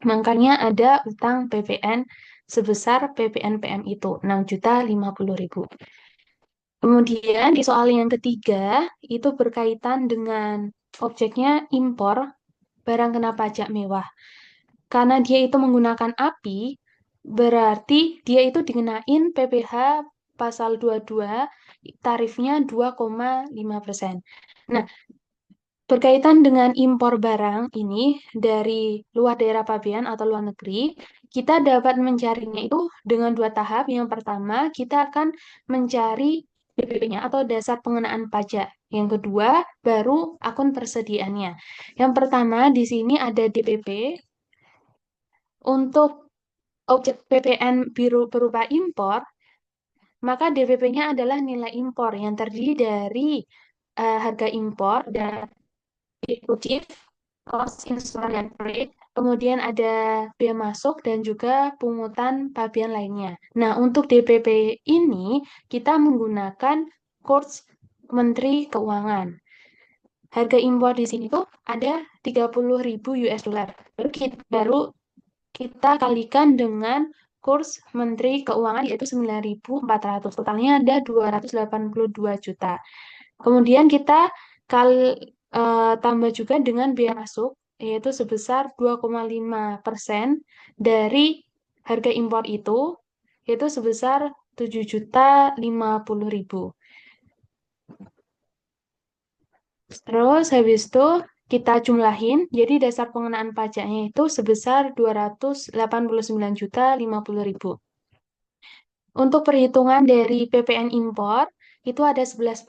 Makanya ada utang PPN sebesar PPNPM itu 6.050.000. Kemudian di soal yang ketiga itu berkaitan dengan objeknya impor barang kena pajak mewah. Karena dia itu menggunakan API, berarti dia itu dikenain PPh pasal 22, tarifnya 2,5%. Nah, berkaitan dengan impor barang ini dari luar daerah pabean atau luar negeri, kita dapat mencarinya itu dengan dua tahap. Yang pertama, kita akan mencari DPP-nya atau dasar pengenaan pajak. Yang kedua, baru akun persediaannya. Yang pertama, di sini ada DPP. Untuk objek PPN berupa impor, maka DPP-nya adalah nilai impor yang terdiri dari harga impor dan eksklusif, cost installment rate, kemudian ada bea masuk dan juga pungutan pabean lainnya. Nah, untuk DPP ini kita menggunakan kurs Menteri Keuangan. Harga impor di sini tuh ada 30.000 US dollar. Baru kita kalikan dengan kurs Menteri Keuangan yaitu 9.400. Totalnya ada 282 juta. Kemudian kita tambah juga dengan biaya masuk yaitu sebesar 2,5% dari harga impor itu yaitu sebesar 7.050.000. Terus habis itu kita jumlahin, jadi dasar pengenaan pajaknya itu sebesar 289.050.000. Untuk perhitungan dari PPN impor, itu ada 11%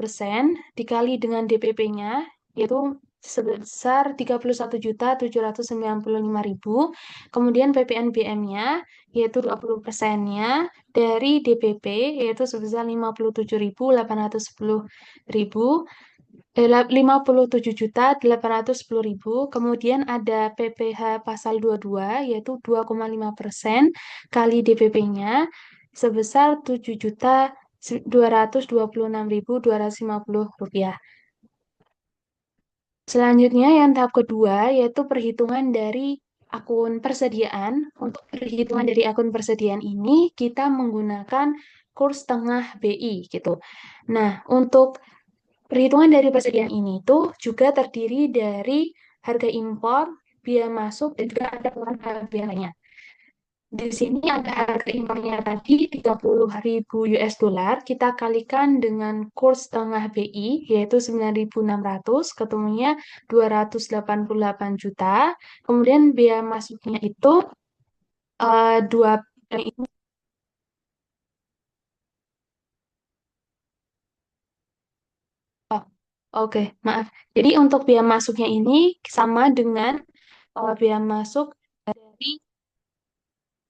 dikali dengan DPP-nya, yaitu sebesar 31.795.000. Kemudian PPN BM-nya, yaitu 20%-nya dari DPP, yaitu sebesar 57.810.000. Kemudian ada PPh pasal 22 yaitu 2,5% kali DPP-nya sebesar 7.226.250 rupiah. Selanjutnya yang tahap kedua yaitu perhitungan dari akun persediaan. Untuk perhitungan dari akun persediaan ini kita menggunakan kurs tengah BI gitu. Nah, untuk perhitungan dari persediaan ini tuh juga terdiri dari harga impor, biaya masuk, dan juga ada pengeluaran biaya lainnya. Di sini ada harga impornya tadi 30.000 US dollar, kita kalikan dengan kurs tengah BI yaitu 9.600, ketemunya 288 juta. Kemudian biaya masuknya itu dua oh, oke, maaf. Jadi untuk biaya masuknya ini sama dengan biaya masuk dari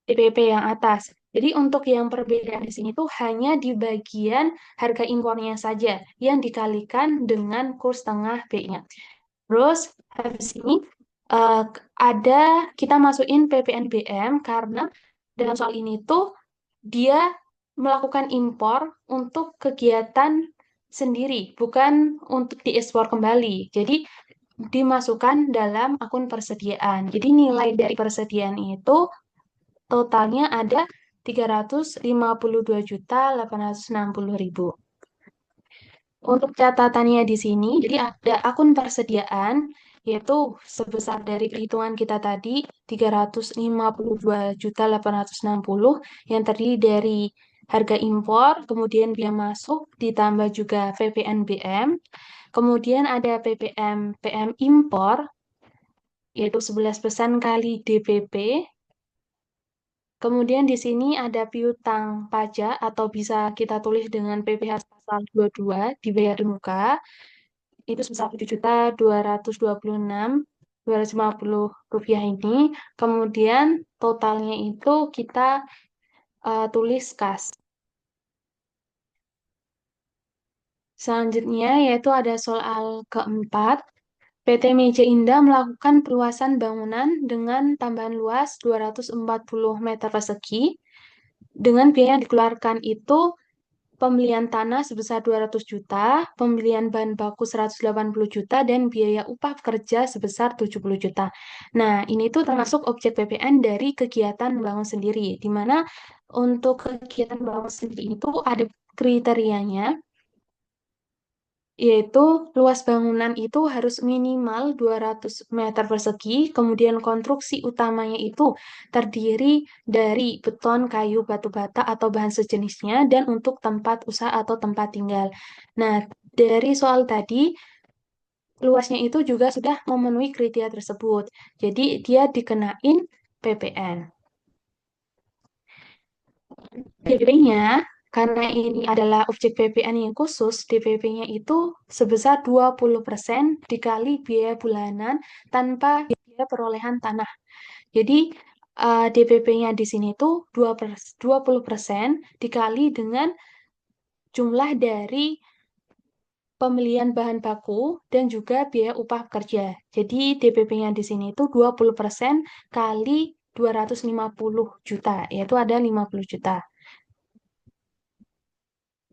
DPP yang atas. Jadi untuk yang perbedaan di sini tuh hanya di bagian harga impornya saja yang dikalikan dengan kurs tengah B-nya. Terus habis ini eh, ada kita masukin PPNBM karena dalam soal ini tuh dia melakukan impor untuk kegiatan sendiri, bukan untuk diekspor kembali. Jadi dimasukkan dalam akun persediaan. Jadi nilai dari persediaan itu totalnya ada 352.860.000. Untuk catatannya di sini, jadi ada akun persediaan, yaitu sebesar dari perhitungan kita tadi, 352.860 yang terdiri dari harga impor, kemudian biaya masuk, ditambah juga PPNBM, kemudian ada PPM, PM impor, yaitu 11% kali DPP. Kemudian di sini ada piutang pajak atau bisa kita tulis dengan PPh pasal 22 dibayar di muka itu sebesar 7.226.250 rupiah ini. Kemudian totalnya itu kita tulis kas. Selanjutnya yaitu ada soal keempat. PT Meja Indah melakukan perluasan bangunan dengan tambahan luas 240 meter persegi. Dengan biaya yang dikeluarkan itu pembelian tanah sebesar 200 juta, pembelian bahan baku 180 juta, dan biaya upah pekerja sebesar 70 juta. Nah, ini tuh termasuk objek PPN dari kegiatan membangun sendiri, di mana untuk kegiatan membangun sendiri itu ada kriterianya, yaitu luas bangunan itu harus minimal 200 meter persegi, kemudian konstruksi utamanya itu terdiri dari beton, kayu, batu bata, atau bahan sejenisnya, dan untuk tempat usaha atau tempat tinggal. Nah, dari soal tadi, luasnya itu juga sudah memenuhi kriteria tersebut. Jadi, dia dikenain PPN. DP-nya, karena ini adalah objek PPN yang khusus, DPP-nya itu sebesar 20% dikali biaya bulanan tanpa biaya perolehan tanah. Jadi, DPP-nya di sini tuh 20% dikali dengan jumlah dari pembelian bahan baku dan juga biaya upah pekerja. Jadi, DPP-nya di sini itu 20% kali 250 juta, yaitu ada 50 juta.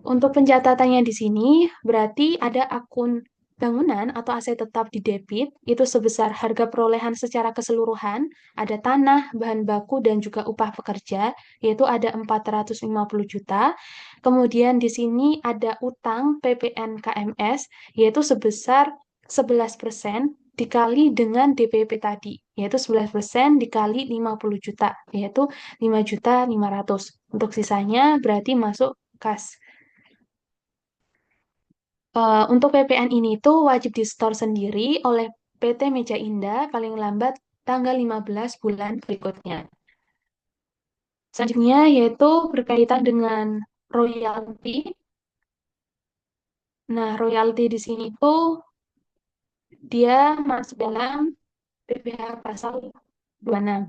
Untuk pencatatannya di sini, berarti ada akun bangunan atau aset tetap di debit, itu sebesar harga perolehan secara keseluruhan, ada tanah, bahan baku, dan juga upah pekerja, yaitu ada 450 juta. Kemudian di sini ada utang PPN KMS, yaitu sebesar 11% dikali dengan DPP tadi, yaitu 11% dikali 50 juta, yaitu 5.500.000. Untuk sisanya berarti masuk kas. Untuk PPN ini tuh wajib di-store sendiri oleh PT Meja Indah paling lambat tanggal 15 bulan berikutnya. Selanjutnya yaitu berkaitan dengan royalti. Nah, royalti di sini tuh dia masuk dalam PPh pasal 26.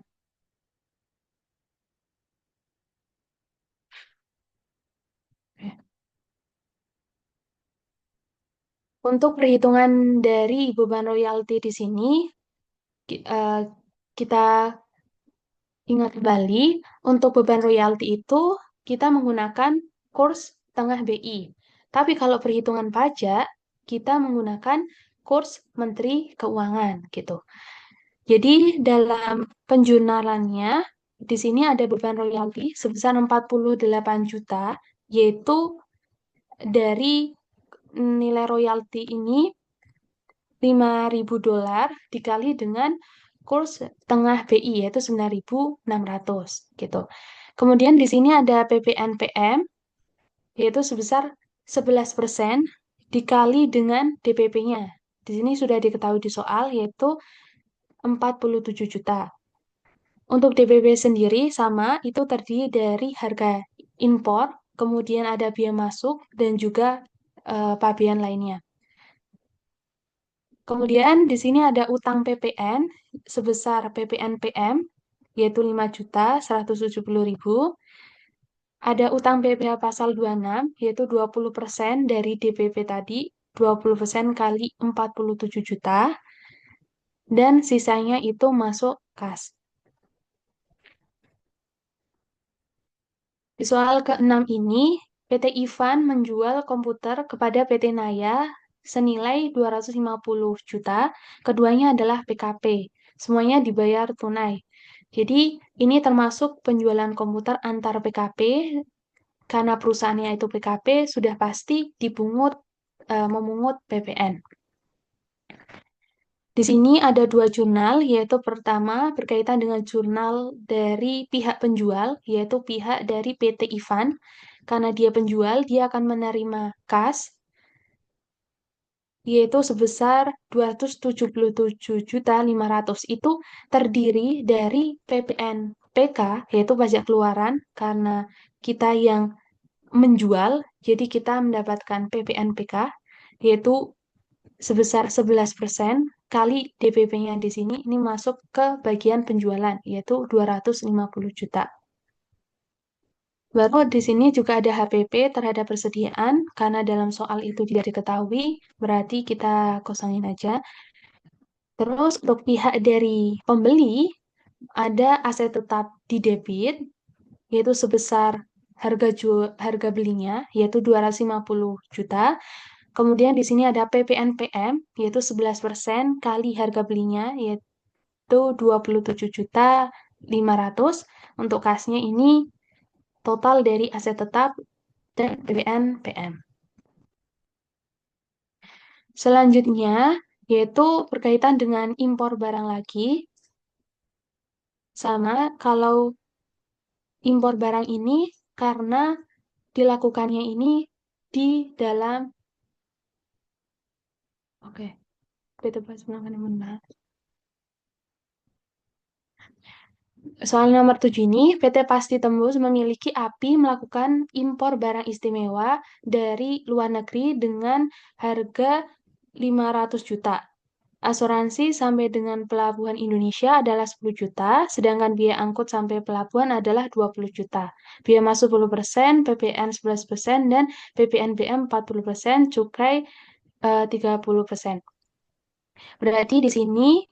Untuk perhitungan dari beban royalti di sini, kita ingat kembali, untuk beban royalti itu kita menggunakan kurs tengah BI. Tapi kalau perhitungan pajak, kita menggunakan kurs Menteri Keuangan gitu. Jadi dalam penjurnalannya, di sini ada beban royalti sebesar 48 juta, yaitu dari nilai royalti ini $5.000 dikali dengan kurs tengah BI yaitu 9.600 gitu. Kemudian di sini ada PPNPM yaitu sebesar 11% dikali dengan DPP-nya. Di sini sudah diketahui di soal yaitu 47 juta. Untuk DPP sendiri sama itu terdiri dari harga impor, kemudian ada biaya masuk dan juga pabean lainnya. Kemudian di sini ada utang PPN sebesar PPN PM yaitu 5.170.000. Ada utang PPh pasal 26 yaitu 20% dari DPP tadi, 20% kali 47 juta dan sisanya itu masuk kas. Di soal ke-6 ini, PT Ivan menjual komputer kepada PT Naya senilai 250 juta. Keduanya adalah PKP. Semuanya dibayar tunai. Jadi, ini termasuk penjualan komputer antar PKP. Karena perusahaannya itu PKP, sudah pasti memungut PPN. Di sini ada dua jurnal, yaitu pertama berkaitan dengan jurnal dari pihak penjual, yaitu pihak dari PT Ivan. Karena dia penjual, dia akan menerima kas, yaitu sebesar 277.500. Itu terdiri dari PPN PK, yaitu pajak keluaran, karena kita yang menjual, jadi kita mendapatkan PPN PK, yaitu sebesar 11% kali DPP-nya di sini ini masuk ke bagian penjualan yaitu 250 juta. Baru di sini juga ada HPP terhadap persediaan karena dalam soal itu tidak diketahui, berarti kita kosongin aja. Terus untuk pihak dari pembeli ada aset tetap di debit yaitu sebesar harga belinya yaitu 250 juta. Kemudian di sini ada PPNPM, yaitu 11% kali harga belinya, yaitu 27.500. Untuk kasnya ini total dari aset tetap dan PPNPM. Selanjutnya, yaitu berkaitan dengan impor barang lagi. Sama, kalau impor barang ini karena dilakukannya ini di dalam, oke, itu pas penanganan membahas. Soal nomor 7 ini, PT Pasti Tembus memiliki API melakukan impor barang istimewa dari luar negeri dengan harga 500 juta. Asuransi sampai dengan pelabuhan Indonesia adalah 10 juta, sedangkan biaya angkut sampai pelabuhan adalah 20 juta. Biaya masuk 10%, PPN 11%, dan PPNBM 40%, cukai 30%. Berarti di sini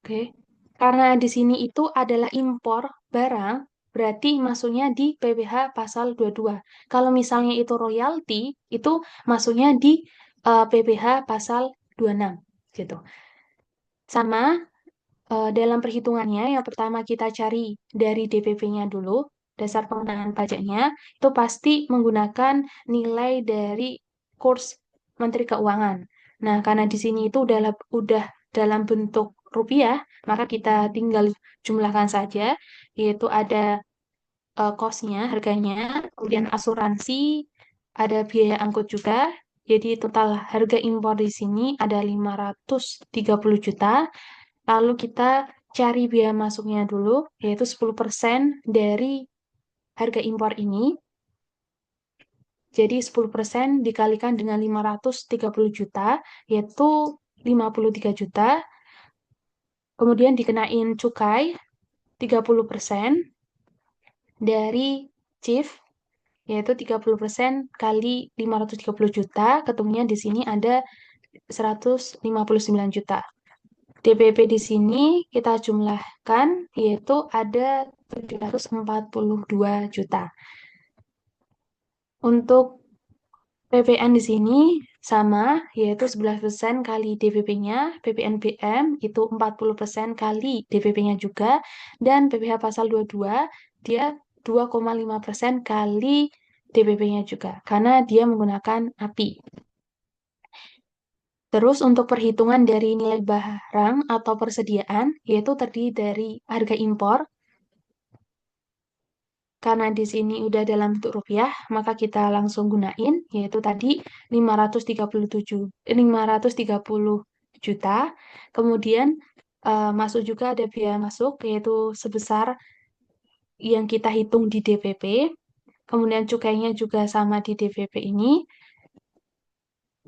Oke. Karena di sini itu adalah impor barang, berarti masuknya di PPh pasal 22. Kalau misalnya itu royalti, itu masuknya di PPh pasal 26 gitu. Sama dalam perhitungannya, yang pertama kita cari dari DPP-nya dulu, dasar pengenaan pajaknya, itu pasti menggunakan nilai dari kurs Menteri Keuangan. Nah, karena di sini itu udah dalam bentuk rupiah, maka kita tinggal jumlahkan saja, yaitu ada cost-nya, harganya, kemudian asuransi, ada biaya angkut juga. Jadi total harga impor di sini ada 530 juta. Lalu kita cari biaya masuknya dulu, yaitu 10% dari harga impor ini. Jadi 10% dikalikan dengan 530 juta, yaitu 53 juta. Kemudian dikenain cukai 30% dari chief, yaitu 30% kali 530 juta. Ketemunya di sini ada 159 juta. DPP di sini kita jumlahkan, yaitu ada 742 juta. Untuk PPN di sini sama, yaitu 11% kali DPP-nya, PPNBM itu 40% kali DPP-nya juga, dan PPh pasal 22 dia 2,5% kali DPP-nya juga, karena dia menggunakan API. Terus untuk perhitungan dari nilai barang atau persediaan, yaitu terdiri dari harga impor, karena di sini udah dalam bentuk rupiah, maka kita langsung gunain, yaitu tadi 530 juta. Kemudian masuk juga ada biaya masuk, yaitu sebesar yang kita hitung di DPP. Kemudian cukainya juga sama di DPP ini.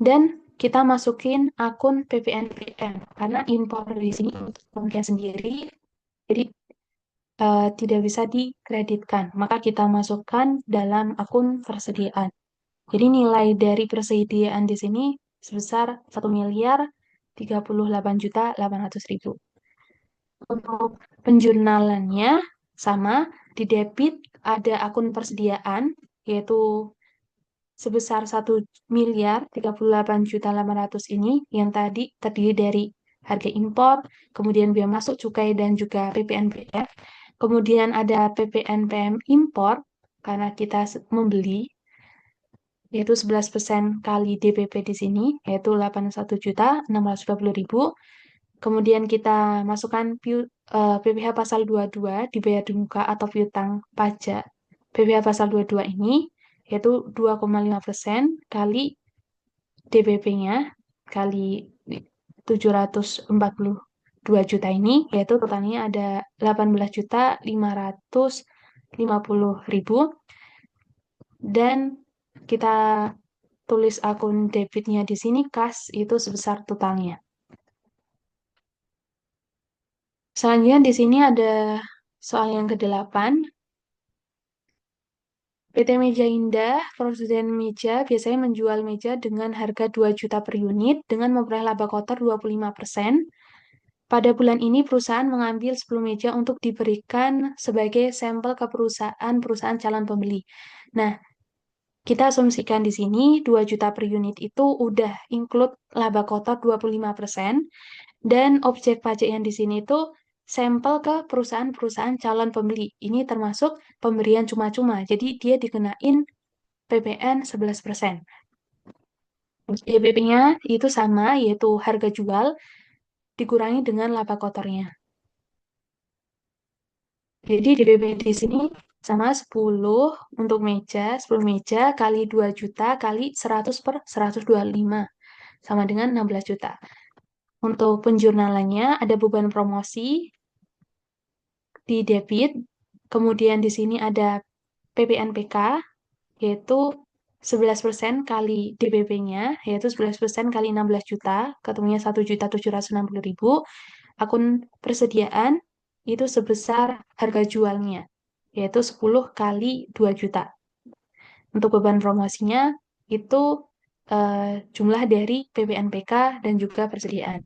Dan kita masukin akun PPNBM, karena impor di sini untuk pembelian sendiri, jadi tidak bisa dikreditkan. Maka kita masukkan dalam akun persediaan. Jadi nilai dari persediaan di sini sebesar 1.038.800.000. Untuk penjurnalannya sama, di debit ada akun persediaan, yaitu sebesar 1.038.800.000 ini, yang tadi terdiri dari harga impor, kemudian biaya masuk cukai dan juga PPNBM. Kemudian ada PPNBM impor, karena kita membeli, yaitu 11% kali DPP di sini, yaitu 81.620.000. Kemudian kita masukkan PPh pasal 22 dibayar di muka atau piutang pajak. PPh pasal 22 ini yaitu 2,5% kali DPP-nya kali 742 juta ini, yaitu totalnya ada 18.550.000. Dan kita tulis akun debitnya di sini kas itu sebesar totalnya. Selanjutnya di sini ada soal yang ke-8. PT Meja Indah, produsen meja biasanya menjual meja dengan harga 2 juta per unit dengan memperoleh laba kotor 25%. Pada bulan ini perusahaan mengambil 10 meja untuk diberikan sebagai sampel ke perusahaan-perusahaan calon pembeli. Nah, kita asumsikan di sini 2 juta per unit itu udah include laba kotor 25%. Dan objek pajak yang di sini itu sampel ke perusahaan-perusahaan calon pembeli. Ini termasuk pemberian cuma-cuma. Jadi dia dikenain PPN 11%. DPP-nya itu sama, yaitu harga jual dikurangi dengan laba kotornya. Jadi DPP di sini sama 10 untuk meja, 10 meja kali 2 juta kali 100 per 125. Sama dengan 16 juta. Untuk penjurnalannya ada beban promosi di debit, kemudian di sini ada PPNPK, yaitu 11% kali DPP-nya, yaitu 11% kali 16 juta, ketemunya 1.760.000. Akun persediaan itu sebesar harga jualnya, yaitu 10 kali 2 juta. Untuk beban promosinya itu jumlah dari PPNPK dan juga persediaan.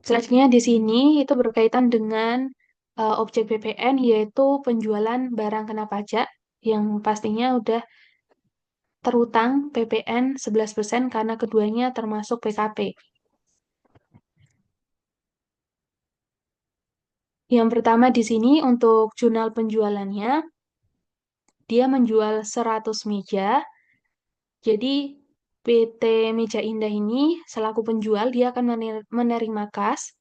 Selanjutnya di sini itu berkaitan dengan objek PPN, yaitu penjualan barang kena pajak yang pastinya udah terutang PPN 11% karena keduanya termasuk PKP. Yang pertama di sini untuk jurnal penjualannya, dia menjual 100 meja. Jadi PT Meja Indah ini selaku penjual dia akan menerima kas.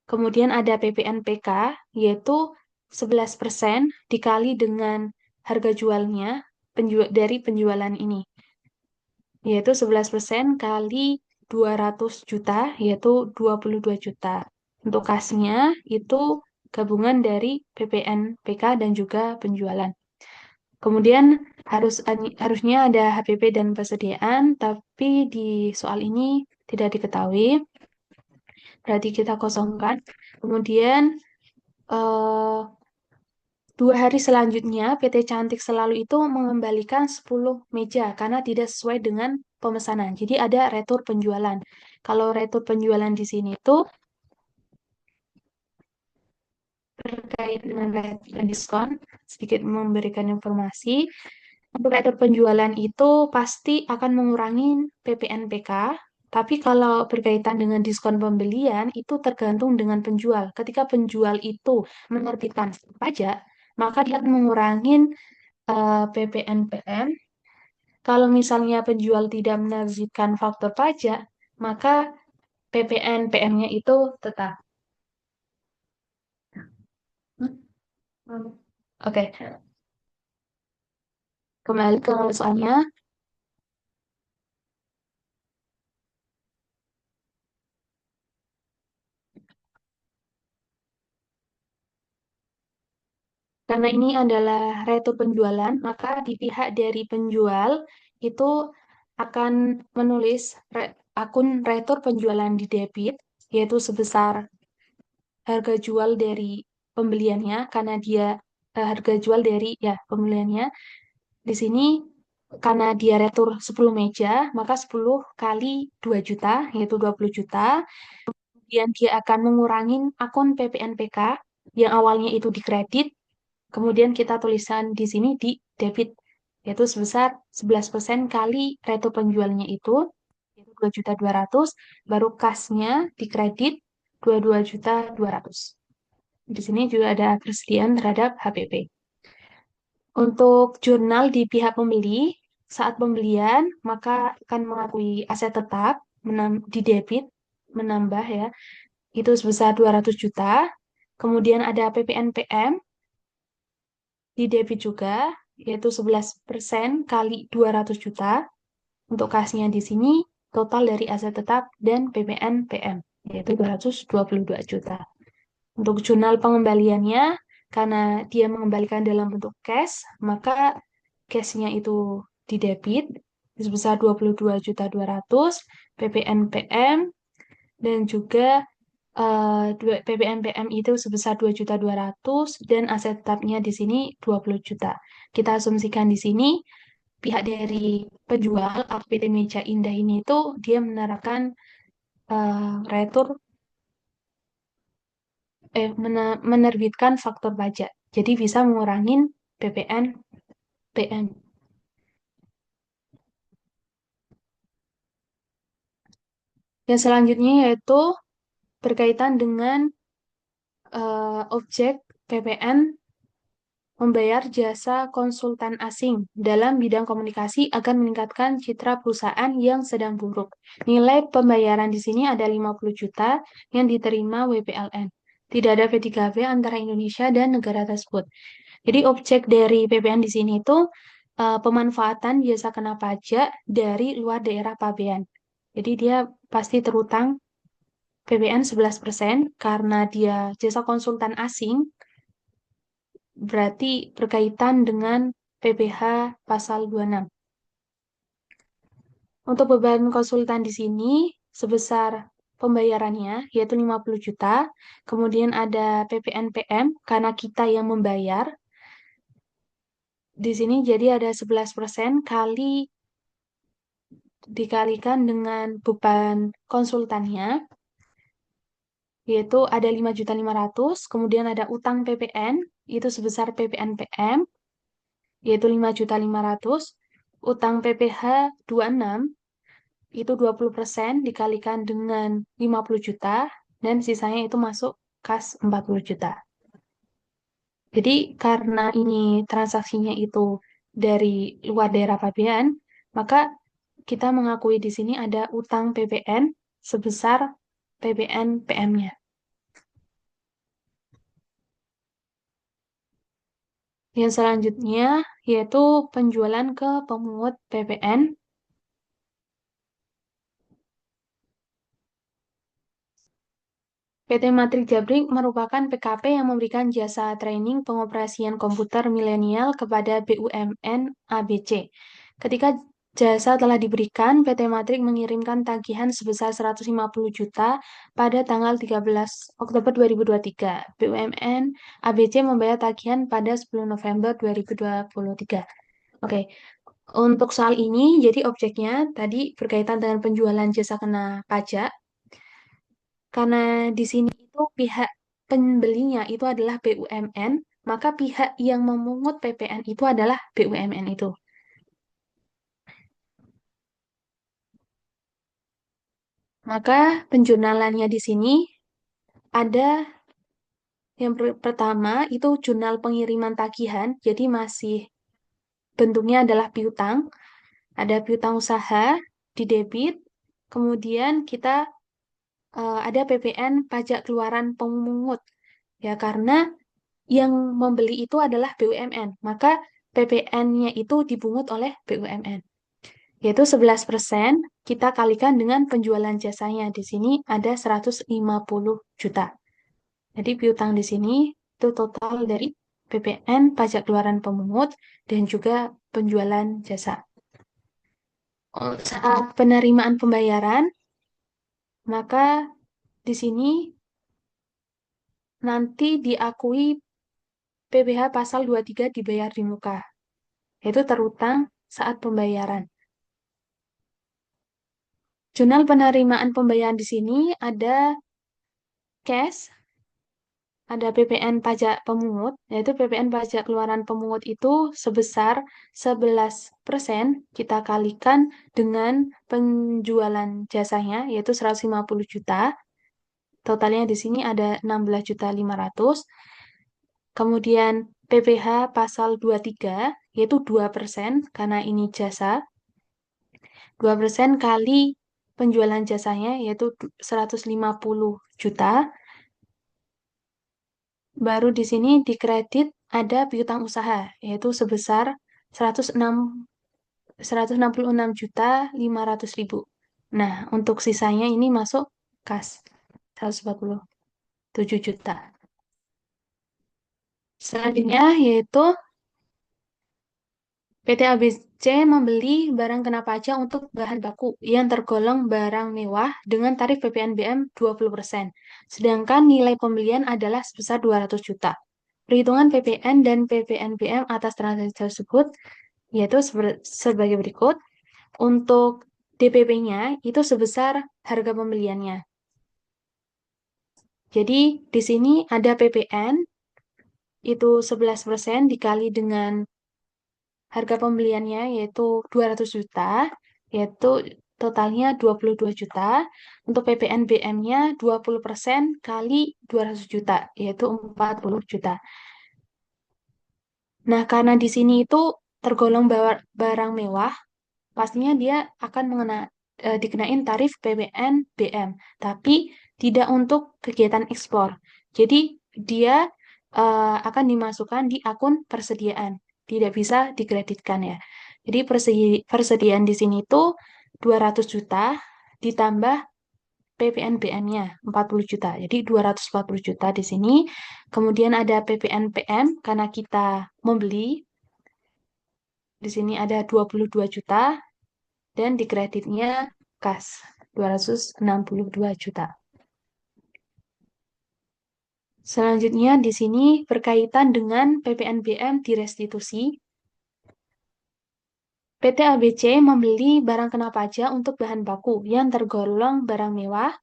Kemudian ada PPNPK, yaitu 11% dikali dengan harga jualnya dari penjualan ini, yaitu 11% kali 200 juta, yaitu 22 juta. Untuk kasnya itu gabungan dari PPNPK dan juga penjualan. Kemudian harusnya ada HPP dan persediaan, tapi di soal ini tidak diketahui. Berarti kita kosongkan. Kemudian 2 hari selanjutnya, PT Cantik Selalu itu mengembalikan 10 meja karena tidak sesuai dengan pemesanan. Jadi ada retur penjualan. Kalau retur penjualan di sini itu terkait dengan retur dan diskon, sedikit memberikan informasi. Untuk retur penjualan itu pasti akan mengurangi PPNPK, tapi kalau berkaitan dengan diskon pembelian itu tergantung dengan penjual. Ketika penjual itu menerbitkan pajak, maka dia akan mengurangi PPNPM. Kalau misalnya penjual tidak menerbitkan faktor pajak, maka PPNPM-nya itu tetap. Oke, kembali ke soalnya. Karena ini adalah retur penjualan, maka di pihak dari penjual itu akan menulis akun retur penjualan di debit, yaitu sebesar harga jual dari pembeliannya, karena dia harga jual dari ya pembeliannya. Di sini karena dia retur 10 meja, maka 10 kali 2 juta, yaitu 20 juta. kemudian dia akan mengurangi akun PPNPK yang awalnya itu dikredit, kemudian kita tulisan di sini di debit, yaitu sebesar 11% kali reto penjualnya itu, yaitu 2.200.000, baru kasnya dikredit 22.200.000. Di sini juga ada persediaan terhadap HPP. Untuk jurnal di pihak pembeli, saat pembelian, maka akan mengakui aset tetap di debit, menambah ya, itu sebesar 200 juta. Kemudian ada PPNPM di debit juga, yaitu 11% kali 200 juta. Untuk kasnya di sini, total dari aset tetap dan PPNPM, yaitu 222 juta. Untuk jurnal pengembaliannya, karena dia mengembalikan dalam bentuk cash, maka cashnya itu di debit sebesar 22.200.000, PPNPM, dan juga PPNPM itu sebesar 2.200.000 dan aset tetapnya di sini 20 juta. Kita asumsikan di sini pihak dari penjual PT Meja Indah ini itu dia menerapkan retur menerbitkan faktor pajak. Jadi bisa mengurangi PPN PM. Yang selanjutnya yaitu berkaitan dengan objek PPN membayar jasa konsultan asing dalam bidang komunikasi agar meningkatkan citra perusahaan yang sedang buruk. Nilai pembayaran di sini ada 50 juta yang diterima WPLN. Tidak ada P3V antara Indonesia dan negara tersebut. Jadi objek dari PPN di sini itu pemanfaatan jasa kena pajak dari luar daerah pabean. Jadi dia pasti terutang PPN 11% karena dia jasa konsultan asing, berarti berkaitan dengan PPh pasal 26. Untuk beban konsultan di sini sebesar pembayarannya yaitu 50 juta, kemudian ada PPNPM karena kita yang membayar. Di sini jadi ada 11% kali dikalikan dengan beban konsultannya, yaitu ada 5.500.000, kemudian ada utang PPN, itu sebesar PPNPM, yaitu 5.500.000, utang PPh 26, itu 20% dikalikan dengan 50 juta, dan sisanya itu masuk kas 40 juta. Jadi karena ini transaksinya itu dari luar daerah pabean, maka kita mengakui di sini ada utang PPN sebesar PPN PM-nya. Yang selanjutnya yaitu penjualan ke pemungut PPN. PT Matrik Jabrik merupakan PKP yang memberikan jasa training pengoperasian komputer milenial kepada BUMN ABC. Ketika jasa telah diberikan, PT Matrik mengirimkan tagihan sebesar 150 juta pada tanggal 13 Oktober 2023. BUMN ABC membayar tagihan pada 10 November 2023. Oke, untuk soal ini, jadi objeknya tadi berkaitan dengan penjualan jasa kena pajak. Karena di sini itu pihak pembelinya itu adalah BUMN, maka pihak yang memungut PPN itu adalah BUMN itu. Maka penjurnalannya di sini ada yang pertama itu jurnal pengiriman tagihan, jadi masih bentuknya adalah piutang. Ada piutang usaha di debit, kemudian kita ada PPN pajak keluaran pemungut. Ya, karena yang membeli itu adalah BUMN, maka PPN-nya itu dibungut oleh BUMN. Yaitu 11% kita kalikan dengan penjualan jasanya. Di sini ada 150 juta. Jadi piutang di sini itu total dari PPN, pajak keluaran pemungut, dan juga penjualan jasa. Saat penerimaan pembayaran, maka di sini nanti diakui PPh pasal 23 dibayar di muka, yaitu terutang saat pembayaran. Jurnal penerimaan pembayaran di sini ada cash, ada PPN pajak pemungut, yaitu PPN pajak keluaran pemungut itu sebesar 11% kita kalikan dengan penjualan jasanya, yaitu 150 juta. Totalnya di sini ada 16.500.000. Kemudian PPh pasal 23, yaitu 2%, karena ini jasa. 2% kali penjualan jasanya, yaitu 150 juta. Baru di sini dikredit ada piutang usaha, yaitu sebesar 166.500.000. Nah, untuk sisanya ini masuk kas 147 juta. Selanjutnya yaitu PT ABC membeli barang kena pajak untuk bahan baku yang tergolong barang mewah dengan tarif PPNBM 20%. Sedangkan nilai pembelian adalah sebesar 200 juta. Perhitungan PPN dan PPNBM atas transaksi tersebut yaitu sebagai berikut. Untuk DPP-nya itu sebesar harga pembeliannya. Jadi di sini ada PPN itu 11% dikali dengan harga pembeliannya yaitu 200 juta, yaitu totalnya 22 juta. Untuk PPNBM-nya 20% kali 200 juta, yaitu 40 juta. Nah, karena di sini itu tergolong barang mewah, pastinya dia akan dikenain tarif PPN BM, tapi tidak untuk kegiatan ekspor. Jadi dia akan dimasukkan di akun persediaan, tidak bisa dikreditkan ya. Jadi persediaan di sini itu 200 juta ditambah PPN BM-nya 40 juta. Jadi 240 juta di sini. Kemudian ada PPN PM karena kita membeli. Di sini ada 22 juta dan di kreditnya kas 262 juta. Selanjutnya di sini berkaitan dengan PPNBM di restitusi. PT ABC membeli barang kena pajak untuk bahan baku yang tergolong barang mewah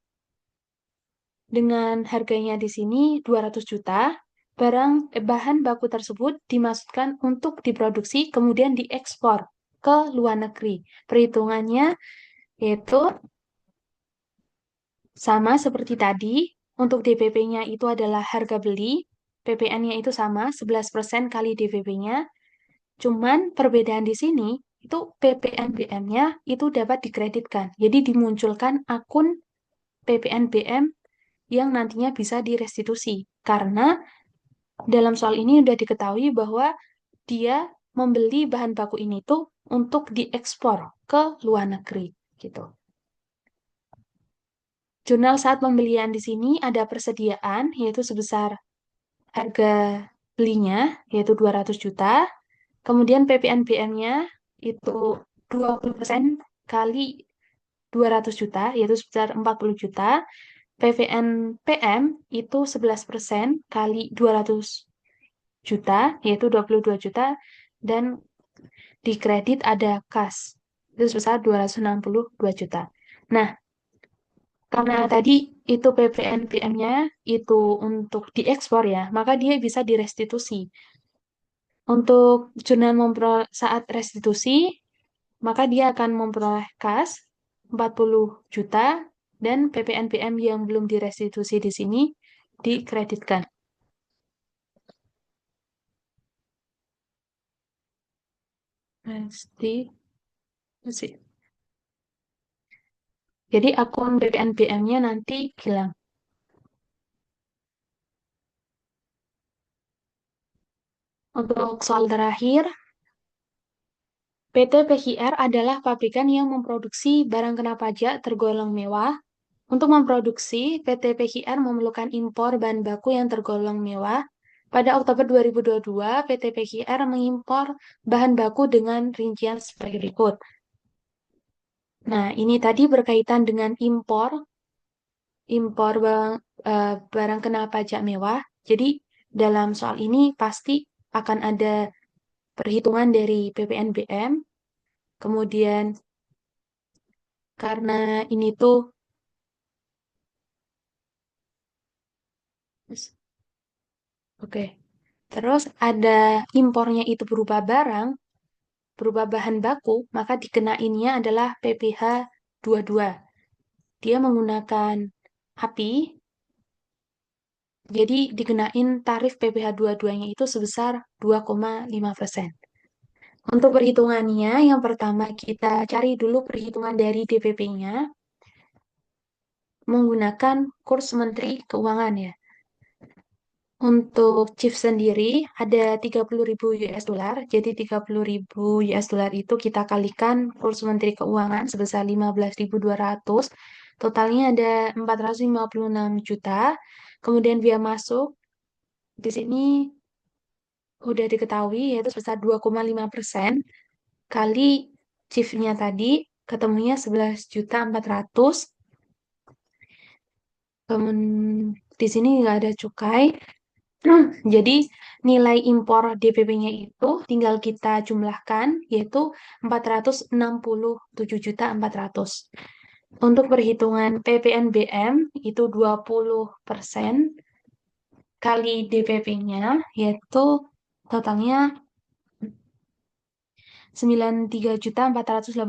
dengan harganya di sini 200 juta. Bahan baku tersebut dimaksudkan untuk diproduksi kemudian diekspor ke luar negeri. Perhitungannya yaitu sama seperti tadi, untuk DPP-nya itu adalah harga beli, PPN-nya itu sama, 11% kali DPP-nya. Cuman perbedaan di sini, itu PPNBM-nya itu dapat dikreditkan. Jadi dimunculkan akun PPNBM yang nantinya bisa direstitusi. Karena dalam soal ini sudah diketahui bahwa dia membeli bahan baku ini tuh untuk diekspor ke luar negeri. Gitu. Jurnal saat pembelian di sini ada persediaan, yaitu sebesar harga belinya, yaitu 200 juta. Kemudian PPNBM-nya itu 20% kali 200 juta, yaitu sebesar 40 juta. PPNPM itu 11% kali 200 juta, yaitu 22 juta. Dan di kredit ada kas, itu sebesar 262 juta. Nah, karena tadi itu PPNBM-nya itu untuk diekspor ya, maka dia bisa direstitusi. Untuk jurnal saat restitusi, maka dia akan memperoleh kas 40 juta dan PPNBM yang belum direstitusi di sini dikreditkan. Restitusi. Jadi akun PPNBM-nya nanti hilang. Untuk soal terakhir, PT PHR adalah pabrikan yang memproduksi barang kena pajak tergolong mewah. Untuk memproduksi, PT PHR memerlukan impor bahan baku yang tergolong mewah. Pada Oktober 2022, PT PHR mengimpor bahan baku dengan rincian sebagai berikut. Nah, ini tadi berkaitan dengan impor barang kena pajak mewah. Jadi, dalam soal ini pasti akan ada perhitungan dari PPNBM. Kemudian, karena ini tuh Oke. Terus ada impornya itu berupa barang, berupa bahan baku, maka dikenainnya adalah PPh 22. Dia menggunakan api, jadi dikenain tarif PPh 22-nya itu sebesar 2,5%. Untuk perhitungannya, yang pertama kita cari dulu perhitungan dari DPP-nya menggunakan kurs Menteri Keuangan ya. Untuk chief sendiri ada 30.000 US dollar. Jadi 30.000 US dollar itu kita kalikan kurs Menteri Keuangan sebesar 15.200. Totalnya ada 456 juta. Kemudian biaya masuk di sini udah diketahui yaitu sebesar 2,5% kali chiefnya tadi ketemunya 11.400. Kemudian di sini nggak ada cukai. Jadi nilai impor DPP-nya itu tinggal kita jumlahkan yaitu 467.400. Untuk perhitungan PPNBM itu 20% kali DPP-nya yaitu totalnya 93.480.000.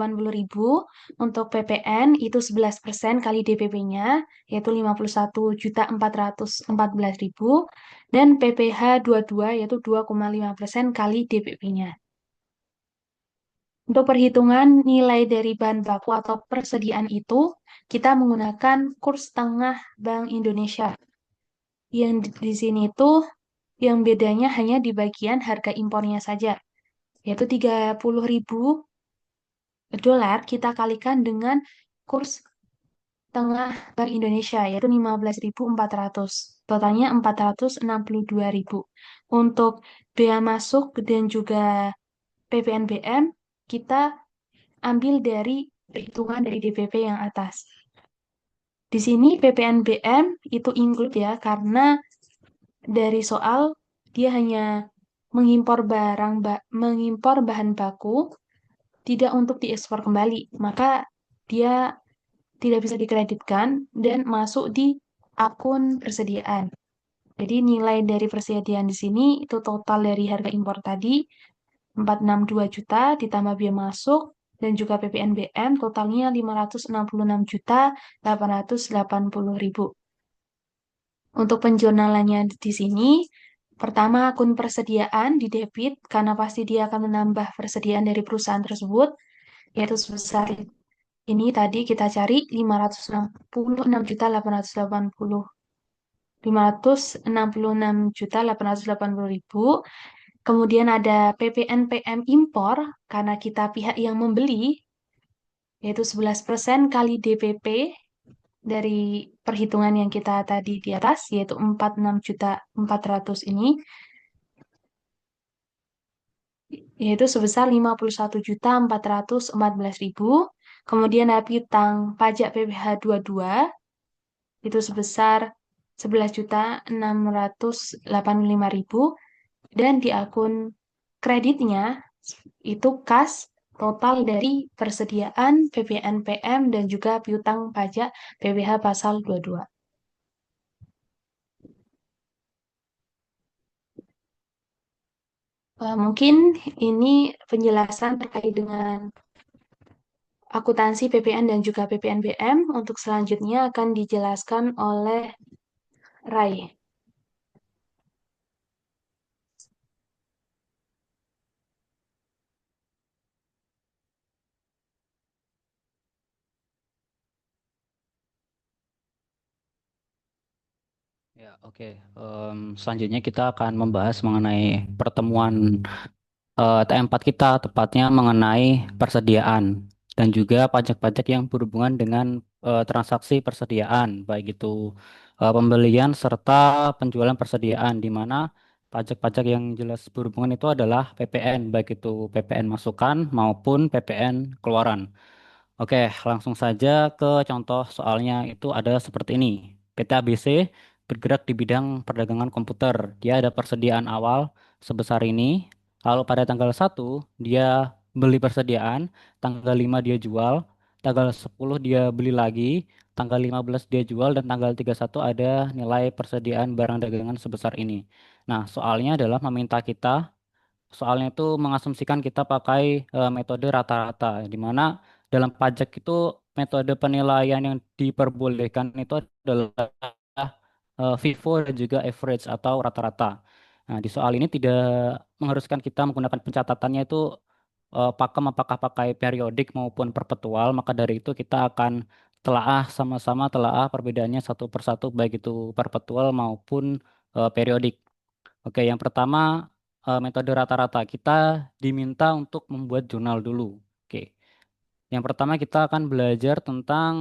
Untuk PPN itu 11% kali DPP-nya, yaitu 51.414.000. Dan PPh 22 yaitu 2,5% kali DPP-nya. Untuk perhitungan nilai dari bahan baku atau persediaan itu, kita menggunakan kurs tengah Bank Indonesia. Yang di sini tuh yang bedanya hanya di bagian harga impornya saja, yaitu 30.000 dolar kita kalikan dengan kurs tengah Bank Indonesia yaitu 15.400. Totalnya 462.000. Untuk bea masuk dan juga PPNBM kita ambil dari perhitungan dari DPP yang atas. Di sini PPNBM itu include ya karena dari soal dia hanya mengimpor bahan baku tidak untuk diekspor kembali, maka dia tidak bisa dikreditkan dan masuk di akun persediaan. Jadi nilai dari persediaan di sini itu total dari harga impor tadi 462 juta ditambah biaya masuk dan juga PPNBM totalnya 566.880.000. Untuk penjurnalannya di sini, pertama akun persediaan di debit karena pasti dia akan menambah persediaan dari perusahaan tersebut, yaitu sebesar ini tadi kita cari 566.880.000. Kemudian ada PPNPM impor karena kita pihak yang membeli yaitu 11% kali DPP dari perhitungan yang kita tadi di atas yaitu 46.400 ini yaitu sebesar 51.414.000. Kemudian ada piutang pajak PPh 22 itu sebesar 11.685.000 dan di akun kreditnya itu kas total dari persediaan PPNPM dan juga piutang pajak PPh pasal 22. Mungkin ini penjelasan terkait dengan akuntansi PPN dan juga PPNBM. Untuk selanjutnya akan dijelaskan oleh Rai. Ya, oke. Selanjutnya kita akan membahas mengenai pertemuan TM4 kita, tepatnya mengenai persediaan dan juga pajak-pajak yang berhubungan dengan transaksi persediaan, baik itu pembelian serta penjualan persediaan, di mana pajak-pajak yang jelas berhubungan itu adalah PPN, baik itu PPN masukan maupun PPN keluaran. Oke, langsung saja ke contoh soalnya itu ada seperti ini. PT ABC bergerak di bidang perdagangan komputer. Dia ada persediaan awal sebesar ini. Lalu pada tanggal 1 dia beli persediaan, tanggal 5 dia jual, tanggal 10 dia beli lagi, tanggal 15 dia jual dan tanggal 31 ada nilai persediaan barang dagangan sebesar ini. Nah, soalnya adalah meminta kita, soalnya itu mengasumsikan kita pakai metode rata-rata, di mana dalam pajak itu metode penilaian yang diperbolehkan itu adalah FIFO dan juga average atau rata-rata. Nah, di soal ini tidak mengharuskan kita menggunakan pencatatannya itu pakem apakah pakai periodik maupun perpetual, maka dari itu kita akan telaah sama-sama telaah perbedaannya satu persatu baik itu perpetual maupun periodik. Oke, yang pertama metode rata-rata kita diminta untuk membuat jurnal dulu. Oke, yang pertama kita akan belajar tentang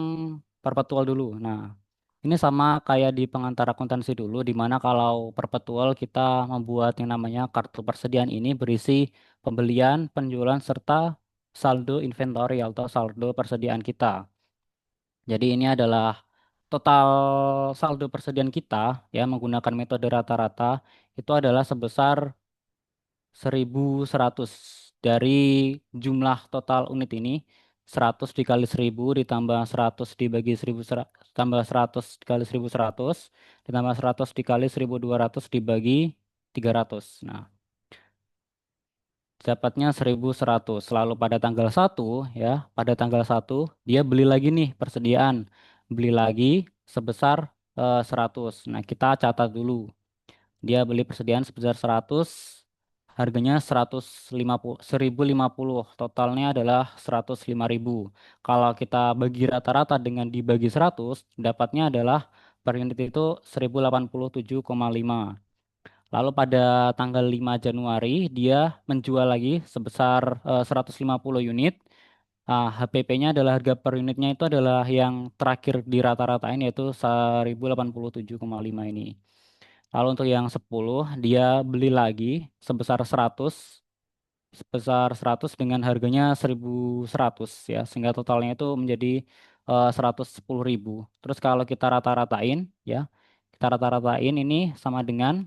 perpetual dulu. Nah, ini sama kayak di pengantar akuntansi dulu, di mana kalau perpetual kita membuat yang namanya kartu persediaan ini berisi pembelian, penjualan, serta saldo inventory atau saldo persediaan kita. Jadi ini adalah total saldo persediaan kita ya menggunakan metode rata-rata itu adalah sebesar 1.100 dari jumlah total unit ini 100 dikali 1.000 ditambah 100 dibagi 1.000 tambah 100 dikali 1.100 ditambah 100 dikali 1.200 dibagi 300. Nah, dapatnya 1.100. Lalu pada tanggal 1 ya, pada tanggal 1 dia beli lagi nih persediaan. Beli lagi sebesar 100. Nah, kita catat dulu. Dia beli persediaan sebesar 100, harganya 1.050, totalnya adalah 105.000. Kalau kita bagi rata-rata dengan dibagi 100, dapatnya adalah per unit itu 1.087,5. Lalu pada tanggal 5 Januari dia menjual lagi sebesar 150 unit. HPP-nya adalah harga per unitnya itu adalah yang terakhir di rata-ratain yaitu 1.087,5 ini. Lalu untuk yang 10 dia beli lagi sebesar 100 dengan harganya 1.100 ya sehingga totalnya itu menjadi 110.000. Terus kalau kita rata-ratain ya, kita rata-ratain ini sama dengan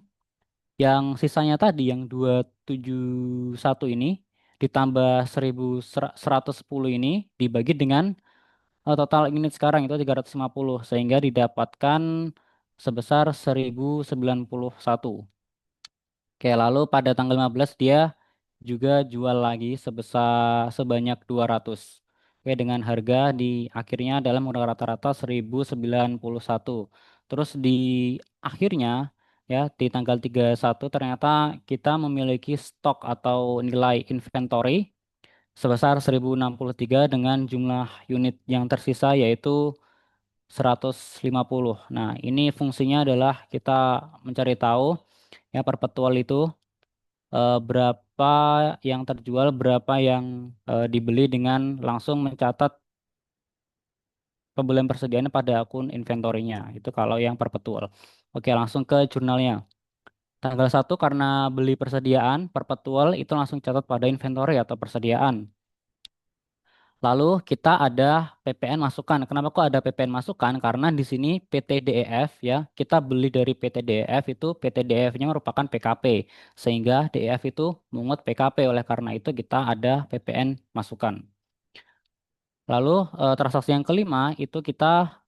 yang sisanya tadi yang 271 ini ditambah 1.110 ini dibagi dengan total unit sekarang itu 350 sehingga didapatkan sebesar 1.091. Oke, lalu pada tanggal 15 dia juga jual lagi sebanyak 200. Oke, dengan harga di akhirnya adalah modal rata-rata 1.091. Terus di akhirnya ya di tanggal 31 ternyata kita memiliki stok atau nilai inventory sebesar 1.063 dengan jumlah unit yang tersisa yaitu 150. Nah, ini fungsinya adalah kita mencari tahu ya perpetual itu berapa yang terjual, berapa yang dibeli dengan langsung mencatat pembelian persediaan pada akun inventorinya. Itu kalau yang perpetual. Oke, langsung ke jurnalnya. Tanggal 1 karena beli persediaan, perpetual itu langsung catat pada inventory atau persediaan. Lalu kita ada PPN masukan. Kenapa kok ada PPN masukan? Karena di sini PT DEF ya, kita beli dari PT DEF itu PT DEF-nya merupakan PKP sehingga DEF itu mungut PKP. Oleh karena itu kita ada PPN masukan. Lalu transaksi yang kelima itu kita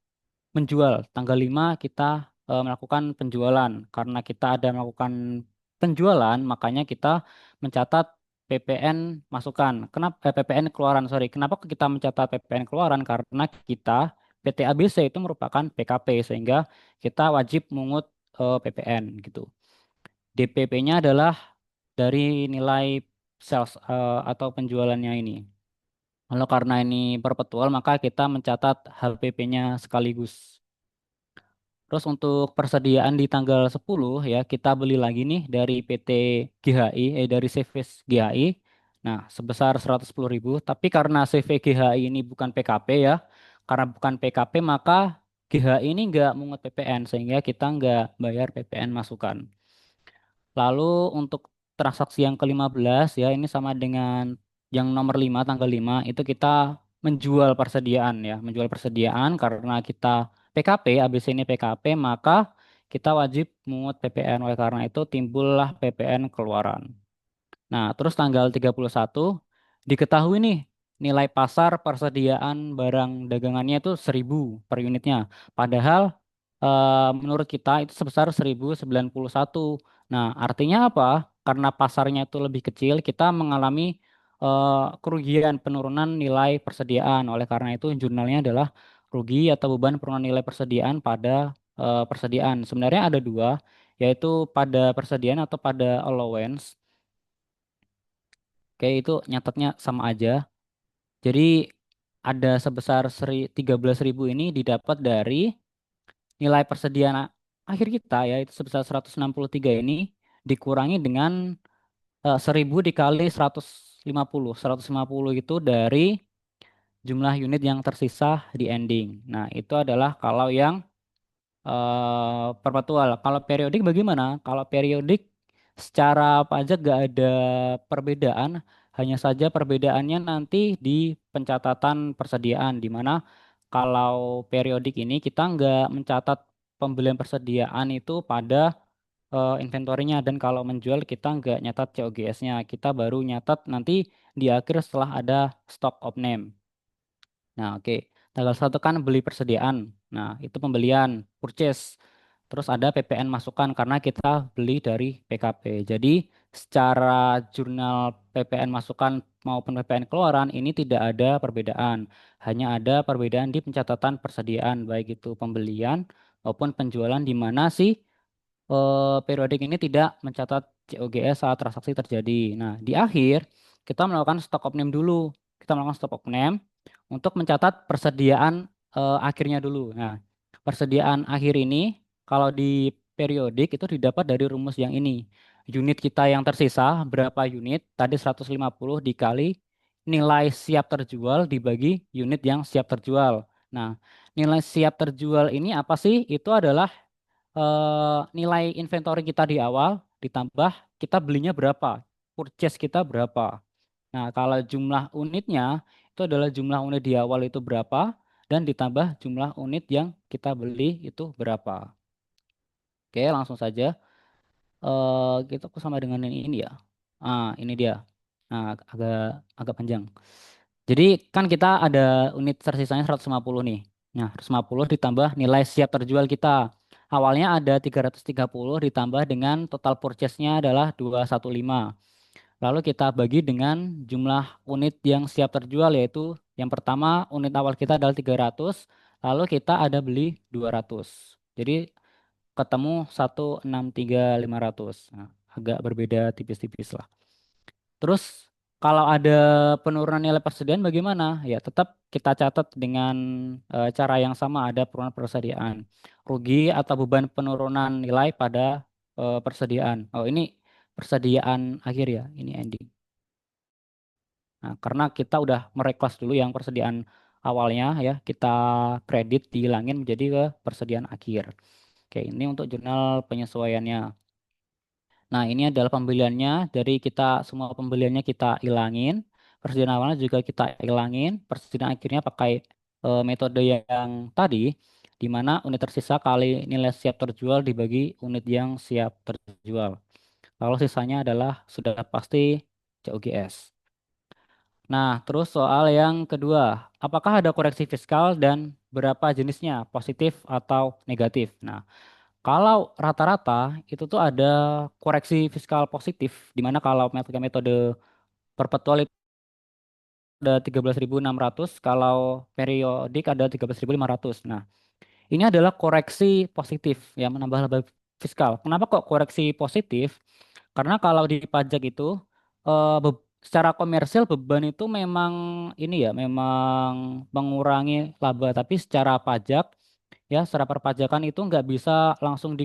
menjual. Tanggal 5 kita melakukan penjualan. Karena kita ada melakukan penjualan, makanya kita mencatat PPN masukan. Kenapa PPN keluaran, sorry. Kenapa kita mencatat PPN keluaran? Karena kita PT ABC itu merupakan PKP sehingga kita wajib mengut PPN gitu. DPP-nya adalah dari nilai sales atau penjualannya ini. Lalu karena ini perpetual, maka kita mencatat HPP-nya sekaligus. Terus untuk persediaan di tanggal 10 ya kita beli lagi nih dari PT GHI dari CV GHI. Nah, sebesar 110.000. Tapi karena CV GHI ini bukan PKP ya. Karena bukan PKP maka GHI ini nggak mungut PPN sehingga kita nggak bayar PPN masukan. Lalu untuk transaksi yang ke-15 ya ini sama dengan yang nomor 5 tanggal 5 itu kita menjual persediaan ya, menjual persediaan karena kita PKP, ABC ini PKP maka kita wajib mengut PPN. Oleh karena itu timbullah PPN keluaran. Nah, terus tanggal 31 diketahui nih nilai pasar persediaan barang dagangannya itu 1.000 per unitnya. Padahal menurut kita itu sebesar 1.091. Nah, artinya apa? Karena pasarnya itu lebih kecil, kita mengalami kerugian penurunan nilai persediaan. Oleh karena itu, jurnalnya adalah rugi atau beban penurunan nilai persediaan pada persediaan. Sebenarnya ada dua, yaitu pada persediaan atau pada allowance. Oke, itu nyatetnya sama aja. Jadi ada sebesar 13.000 ini didapat dari nilai persediaan akhir kita ya itu sebesar 163 ini dikurangi dengan 1.000 dikali 150. 150 itu dari jumlah unit yang tersisa di ending. Nah, itu adalah kalau yang perpetual. Kalau periodik bagaimana? Kalau periodik secara pajak gak ada perbedaan, hanya saja perbedaannya nanti di pencatatan persediaan, di mana kalau periodik ini kita nggak mencatat pembelian persediaan itu pada inventorinya dan kalau menjual kita nggak nyatat COGS-nya, kita baru nyatat nanti di akhir setelah ada stock of name. Nah, oke. Tanggal satu kan beli persediaan. Nah, itu pembelian, purchase. Terus ada PPN masukan karena kita beli dari PKP. Jadi, secara jurnal PPN masukan maupun PPN keluaran ini tidak ada perbedaan. Hanya ada perbedaan di pencatatan persediaan, baik itu pembelian maupun penjualan di mana sih periodik ini tidak mencatat COGS saat transaksi terjadi. Nah, di akhir kita melakukan stock of name dulu. Kita melakukan stock of name untuk mencatat persediaan akhirnya dulu. Nah, persediaan akhir ini kalau di periodik itu didapat dari rumus yang ini. Unit kita yang tersisa berapa unit? Tadi 150 dikali nilai siap terjual dibagi unit yang siap terjual. Nah, nilai siap terjual ini apa sih? Itu adalah nilai inventory kita di awal ditambah kita belinya berapa, purchase kita berapa. Nah, kalau jumlah unitnya itu adalah jumlah unit di awal itu berapa dan ditambah jumlah unit yang kita beli itu berapa. Oke, langsung saja. Kita kok sama dengan ini ya. Ini dia. Nah, agak agak panjang. Jadi kan kita ada unit tersisanya 150 nih. Nah, 150 ditambah nilai siap terjual kita. Awalnya ada 330 ditambah dengan total purchase-nya adalah 215. Lalu kita bagi dengan jumlah unit yang siap terjual yaitu yang pertama unit awal kita adalah 300, lalu kita ada beli 200. Jadi ketemu 163.500. Nah, agak berbeda tipis-tipis lah. Terus kalau ada penurunan nilai persediaan bagaimana? Ya tetap kita catat dengan cara yang sama ada penurunan persediaan. Rugi atau beban penurunan nilai pada persediaan. Oh ini persediaan akhir ya, ini ending. Nah, karena kita udah mereklas dulu yang persediaan awalnya ya, kita kredit dihilangin menjadi ke persediaan akhir. Oke, ini untuk jurnal penyesuaiannya. Nah, ini adalah pembeliannya. Dari kita semua pembeliannya kita ilangin. Persediaan awalnya juga kita ilangin. Persediaan akhirnya pakai metode yang tadi, di mana unit tersisa kali nilai siap terjual dibagi unit yang siap terjual. Lalu sisanya adalah sudah pasti COGS. Nah, terus soal yang kedua, apakah ada koreksi fiskal dan berapa jenisnya, positif atau negatif? Nah, kalau rata-rata itu tuh ada koreksi fiskal positif, di mana kalau metode metode perpetual itu ada 13.600, kalau periodik ada 13.500. Nah, ini adalah koreksi positif yang menambah laba fiskal. Kenapa kok koreksi positif? Karena kalau di pajak itu secara komersil beban itu memang ini ya, memang mengurangi laba, tapi secara pajak ya, secara perpajakan itu nggak bisa langsung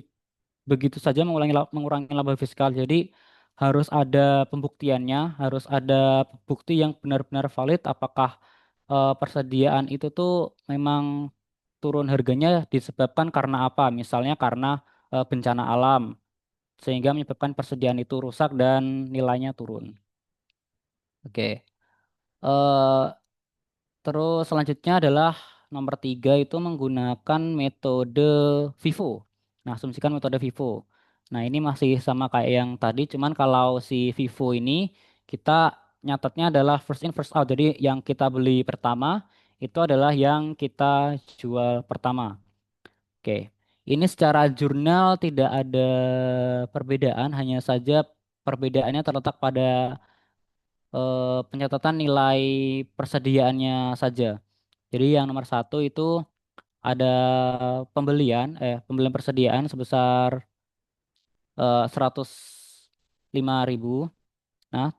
begitu saja mengurangi laba fiskal. Jadi harus ada pembuktiannya, harus ada bukti yang benar-benar valid apakah persediaan itu tuh memang turun harganya disebabkan karena apa? Misalnya karena bencana alam sehingga menyebabkan persediaan itu rusak dan nilainya turun. Oke. Eh, Terus selanjutnya adalah nomor tiga itu menggunakan metode FIFO. Nah, asumsikan metode FIFO. Nah, ini masih sama kayak yang tadi, cuman kalau si FIFO ini kita nyatetnya adalah first in first out. Jadi yang kita beli pertama itu adalah yang kita jual pertama. Oke. Ini secara jurnal tidak ada perbedaan, hanya saja perbedaannya terletak pada pencatatan nilai persediaannya saja. Jadi yang nomor satu itu ada pembelian persediaan sebesar 105.000. Nah,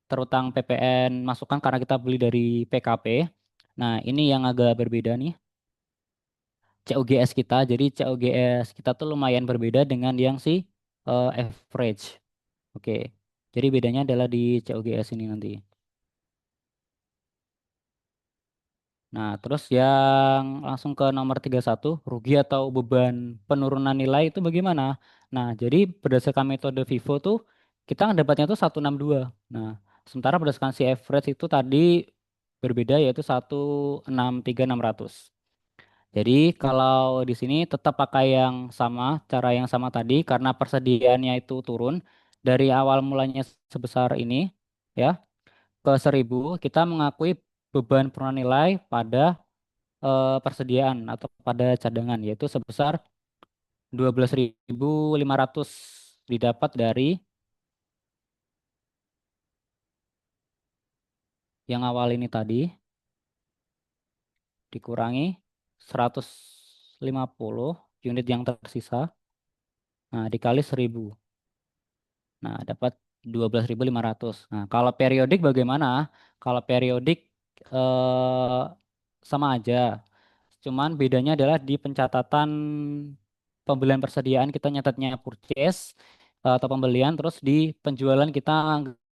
terutang PPN masukan karena kita beli dari PKP. Nah, ini yang agak berbeda nih, COGS kita. Jadi COGS kita tuh lumayan berbeda dengan yang si average. Oke. Jadi bedanya adalah di COGS ini nanti. Nah, terus yang langsung ke nomor 31, rugi atau beban penurunan nilai itu bagaimana? Nah, jadi berdasarkan metode Vivo tuh kita ngedapatnya tuh 162. Nah, sementara berdasarkan si average itu tadi berbeda yaitu 163.600. Jadi kalau di sini tetap pakai yang sama, cara yang sama tadi karena persediaannya itu turun dari awal mulanya sebesar ini ya ke 1.000, kita mengakui beban penurunan nilai pada persediaan atau pada cadangan yaitu sebesar 12.500 didapat dari yang awal ini tadi dikurangi 150 unit yang tersisa. Nah, dikali 1.000. Nah, dapat 12.500. Nah, kalau periodik bagaimana? Kalau periodik eh, sama aja. Cuman bedanya adalah di pencatatan pembelian persediaan kita nyatetnya purchase atau pembelian, terus di penjualan kita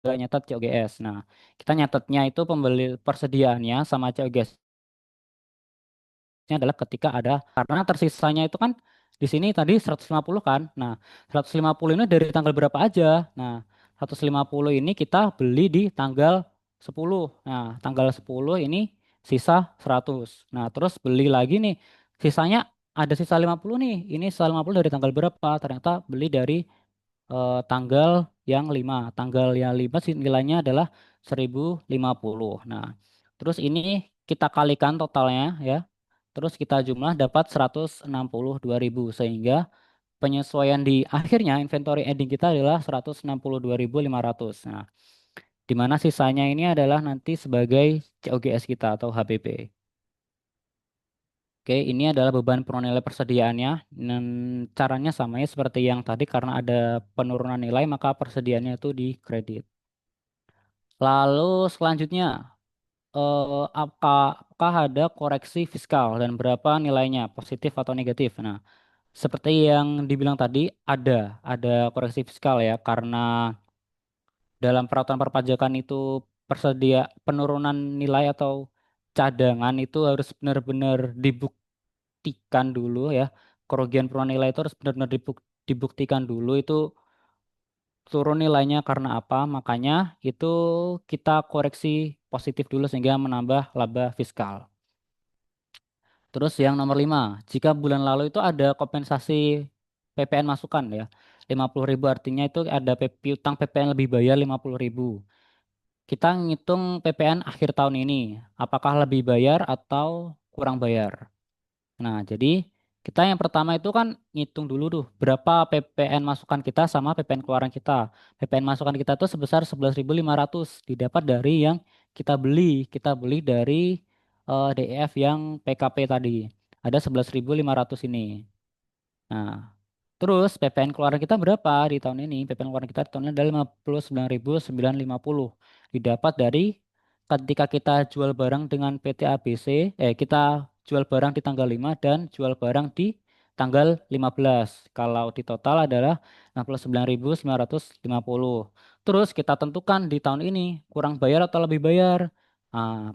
nggak nyatet COGS. Nah, kita nyatetnya itu pembeli persediaannya sama COGS-nya adalah ketika ada karena tersisanya itu kan di sini tadi 150 kan. Nah, 150 ini dari tanggal berapa aja? Nah, 150 ini kita beli di tanggal 10. Nah, tanggal 10 ini sisa 100. Nah, terus beli lagi nih. Sisanya ada sisa 50 nih. Ini sisa 50 dari tanggal berapa? Ternyata beli dari tanggal yang 5. Tanggal yang 5 sih nilainya adalah 1.050. Nah, terus ini kita kalikan totalnya ya. Terus kita jumlah dapat 162.000 sehingga penyesuaian di akhirnya inventory ending kita adalah 162.500. Nah, di mana sisanya ini adalah nanti sebagai COGS kita atau HPP. Oke, ini adalah beban penurunan nilai persediaannya dan caranya sama ya seperti yang tadi karena ada penurunan nilai maka persediaannya itu di kredit. Lalu selanjutnya apakah ada koreksi fiskal dan berapa nilainya positif atau negatif? Nah, seperti yang dibilang tadi ada koreksi fiskal ya karena dalam peraturan perpajakan itu penurunan nilai atau cadangan itu harus benar-benar dibuktikan dulu ya. Kerugian penurunan nilai itu harus benar-benar dibuktikan dulu itu turun nilainya karena apa? Makanya itu kita koreksi positif dulu sehingga menambah laba fiskal. Terus yang nomor 5, jika bulan lalu itu ada kompensasi PPN masukan ya. 50.000 artinya itu ada piutang PPN lebih bayar 50.000. Kita ngitung PPN akhir tahun ini, apakah lebih bayar atau kurang bayar. Nah, jadi kita yang pertama itu kan ngitung dulu tuh berapa PPN masukan kita sama PPN keluaran kita. PPN masukan kita tuh sebesar 11.500 didapat dari yang kita beli. Kita beli dari DEF yang PKP tadi. Ada 11.500 ini. Nah, terus PPN keluaran kita berapa di tahun ini? PPN keluaran kita di tahun ini adalah 59.950. Didapat dari ketika kita jual barang dengan PT ABC, kita jual barang di tanggal 5 dan jual barang di tanggal 15. Kalau di total adalah 69.950. Terus kita tentukan di tahun ini kurang bayar atau lebih bayar. Nah,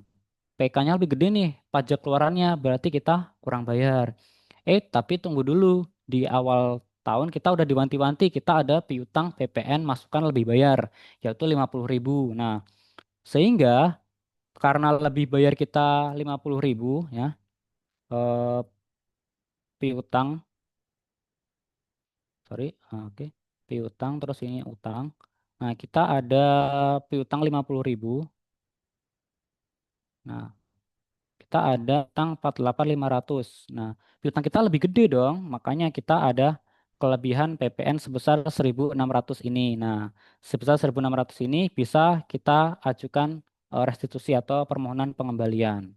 PK-nya lebih gede nih, pajak keluarannya berarti kita kurang bayar. Tapi tunggu dulu. Di awal tahun kita udah diwanti-wanti, kita ada piutang PPN masukan lebih bayar, yaitu 50.000. Nah, sehingga karena lebih bayar kita 50.000 ya, eh, piutang, sorry, oke, piutang terus ini utang. Nah, kita ada piutang 50.000. Nah, kita ada utang 48.500. Nah, piutang kita lebih gede dong, makanya kita ada kelebihan PPN sebesar 1.600 ini. Nah, sebesar 1.600 ini bisa kita ajukan restitusi atau permohonan pengembalian.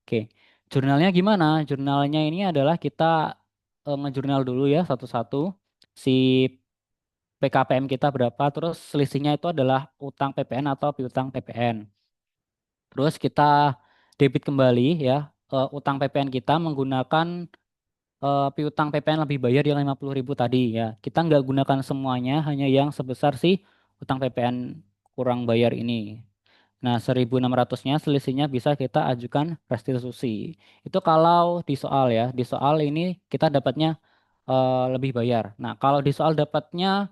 Oke, jurnalnya gimana? Jurnalnya ini adalah kita ngejurnal dulu ya satu-satu si PKPM kita berapa, terus selisihnya itu adalah utang PPN atau piutang PPN. Terus kita debit kembali ya utang PPN kita menggunakan piutang PPN lebih bayar yang 50.000 tadi ya. Kita nggak gunakan semuanya, hanya yang sebesar si utang PPN kurang bayar ini. Nah, 1.600-nya selisihnya bisa kita ajukan restitusi. Itu kalau di soal ya. Di soal ini kita dapatnya lebih bayar. Nah, kalau di soal dapatnya,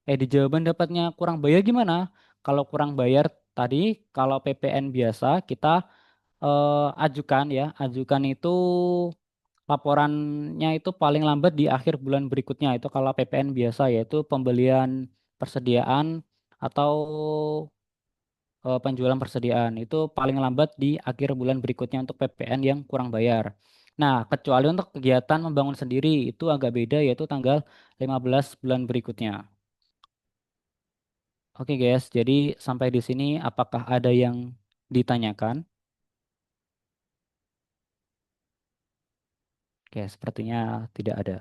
di jawaban dapatnya kurang bayar gimana? Kalau kurang bayar tadi, kalau PPN biasa kita ajukan ya. Ajukan itu laporannya itu paling lambat di akhir bulan berikutnya. Itu kalau PPN biasa yaitu pembelian persediaan atau penjualan persediaan itu paling lambat di akhir bulan berikutnya untuk PPN yang kurang bayar. Nah, kecuali untuk kegiatan membangun sendiri itu agak beda yaitu tanggal 15 bulan berikutnya. Oke guys, jadi sampai di sini apakah ada yang ditanyakan? Oke, sepertinya tidak ada.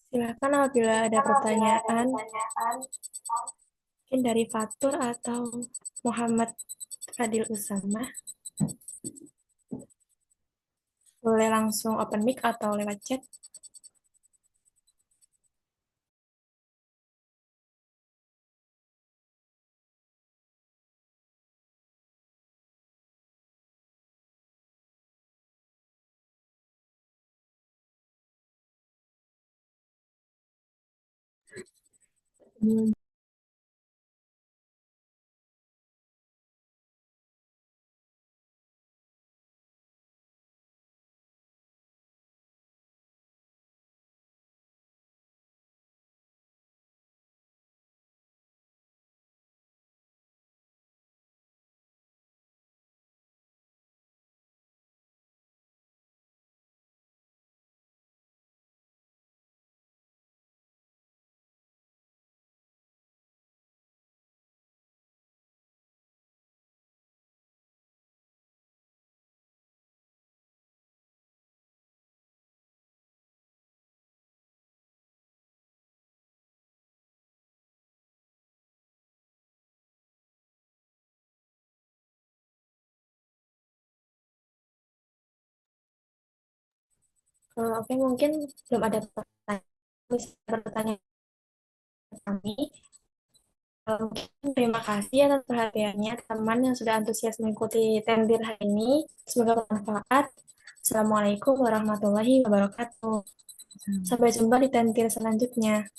Silakan apabila ada pertanyaan, mungkin dari Fatur atau Muhammad Fadil Usama. Boleh langsung open mic atau lewat chat. Oke, mungkin belum ada pertanyaan. Bisa bertanya ke kami. Mungkin terima kasih atas perhatiannya teman yang sudah antusias mengikuti tendir hari ini. Semoga bermanfaat. Assalamualaikum warahmatullahi wabarakatuh. Sampai jumpa di tendir selanjutnya.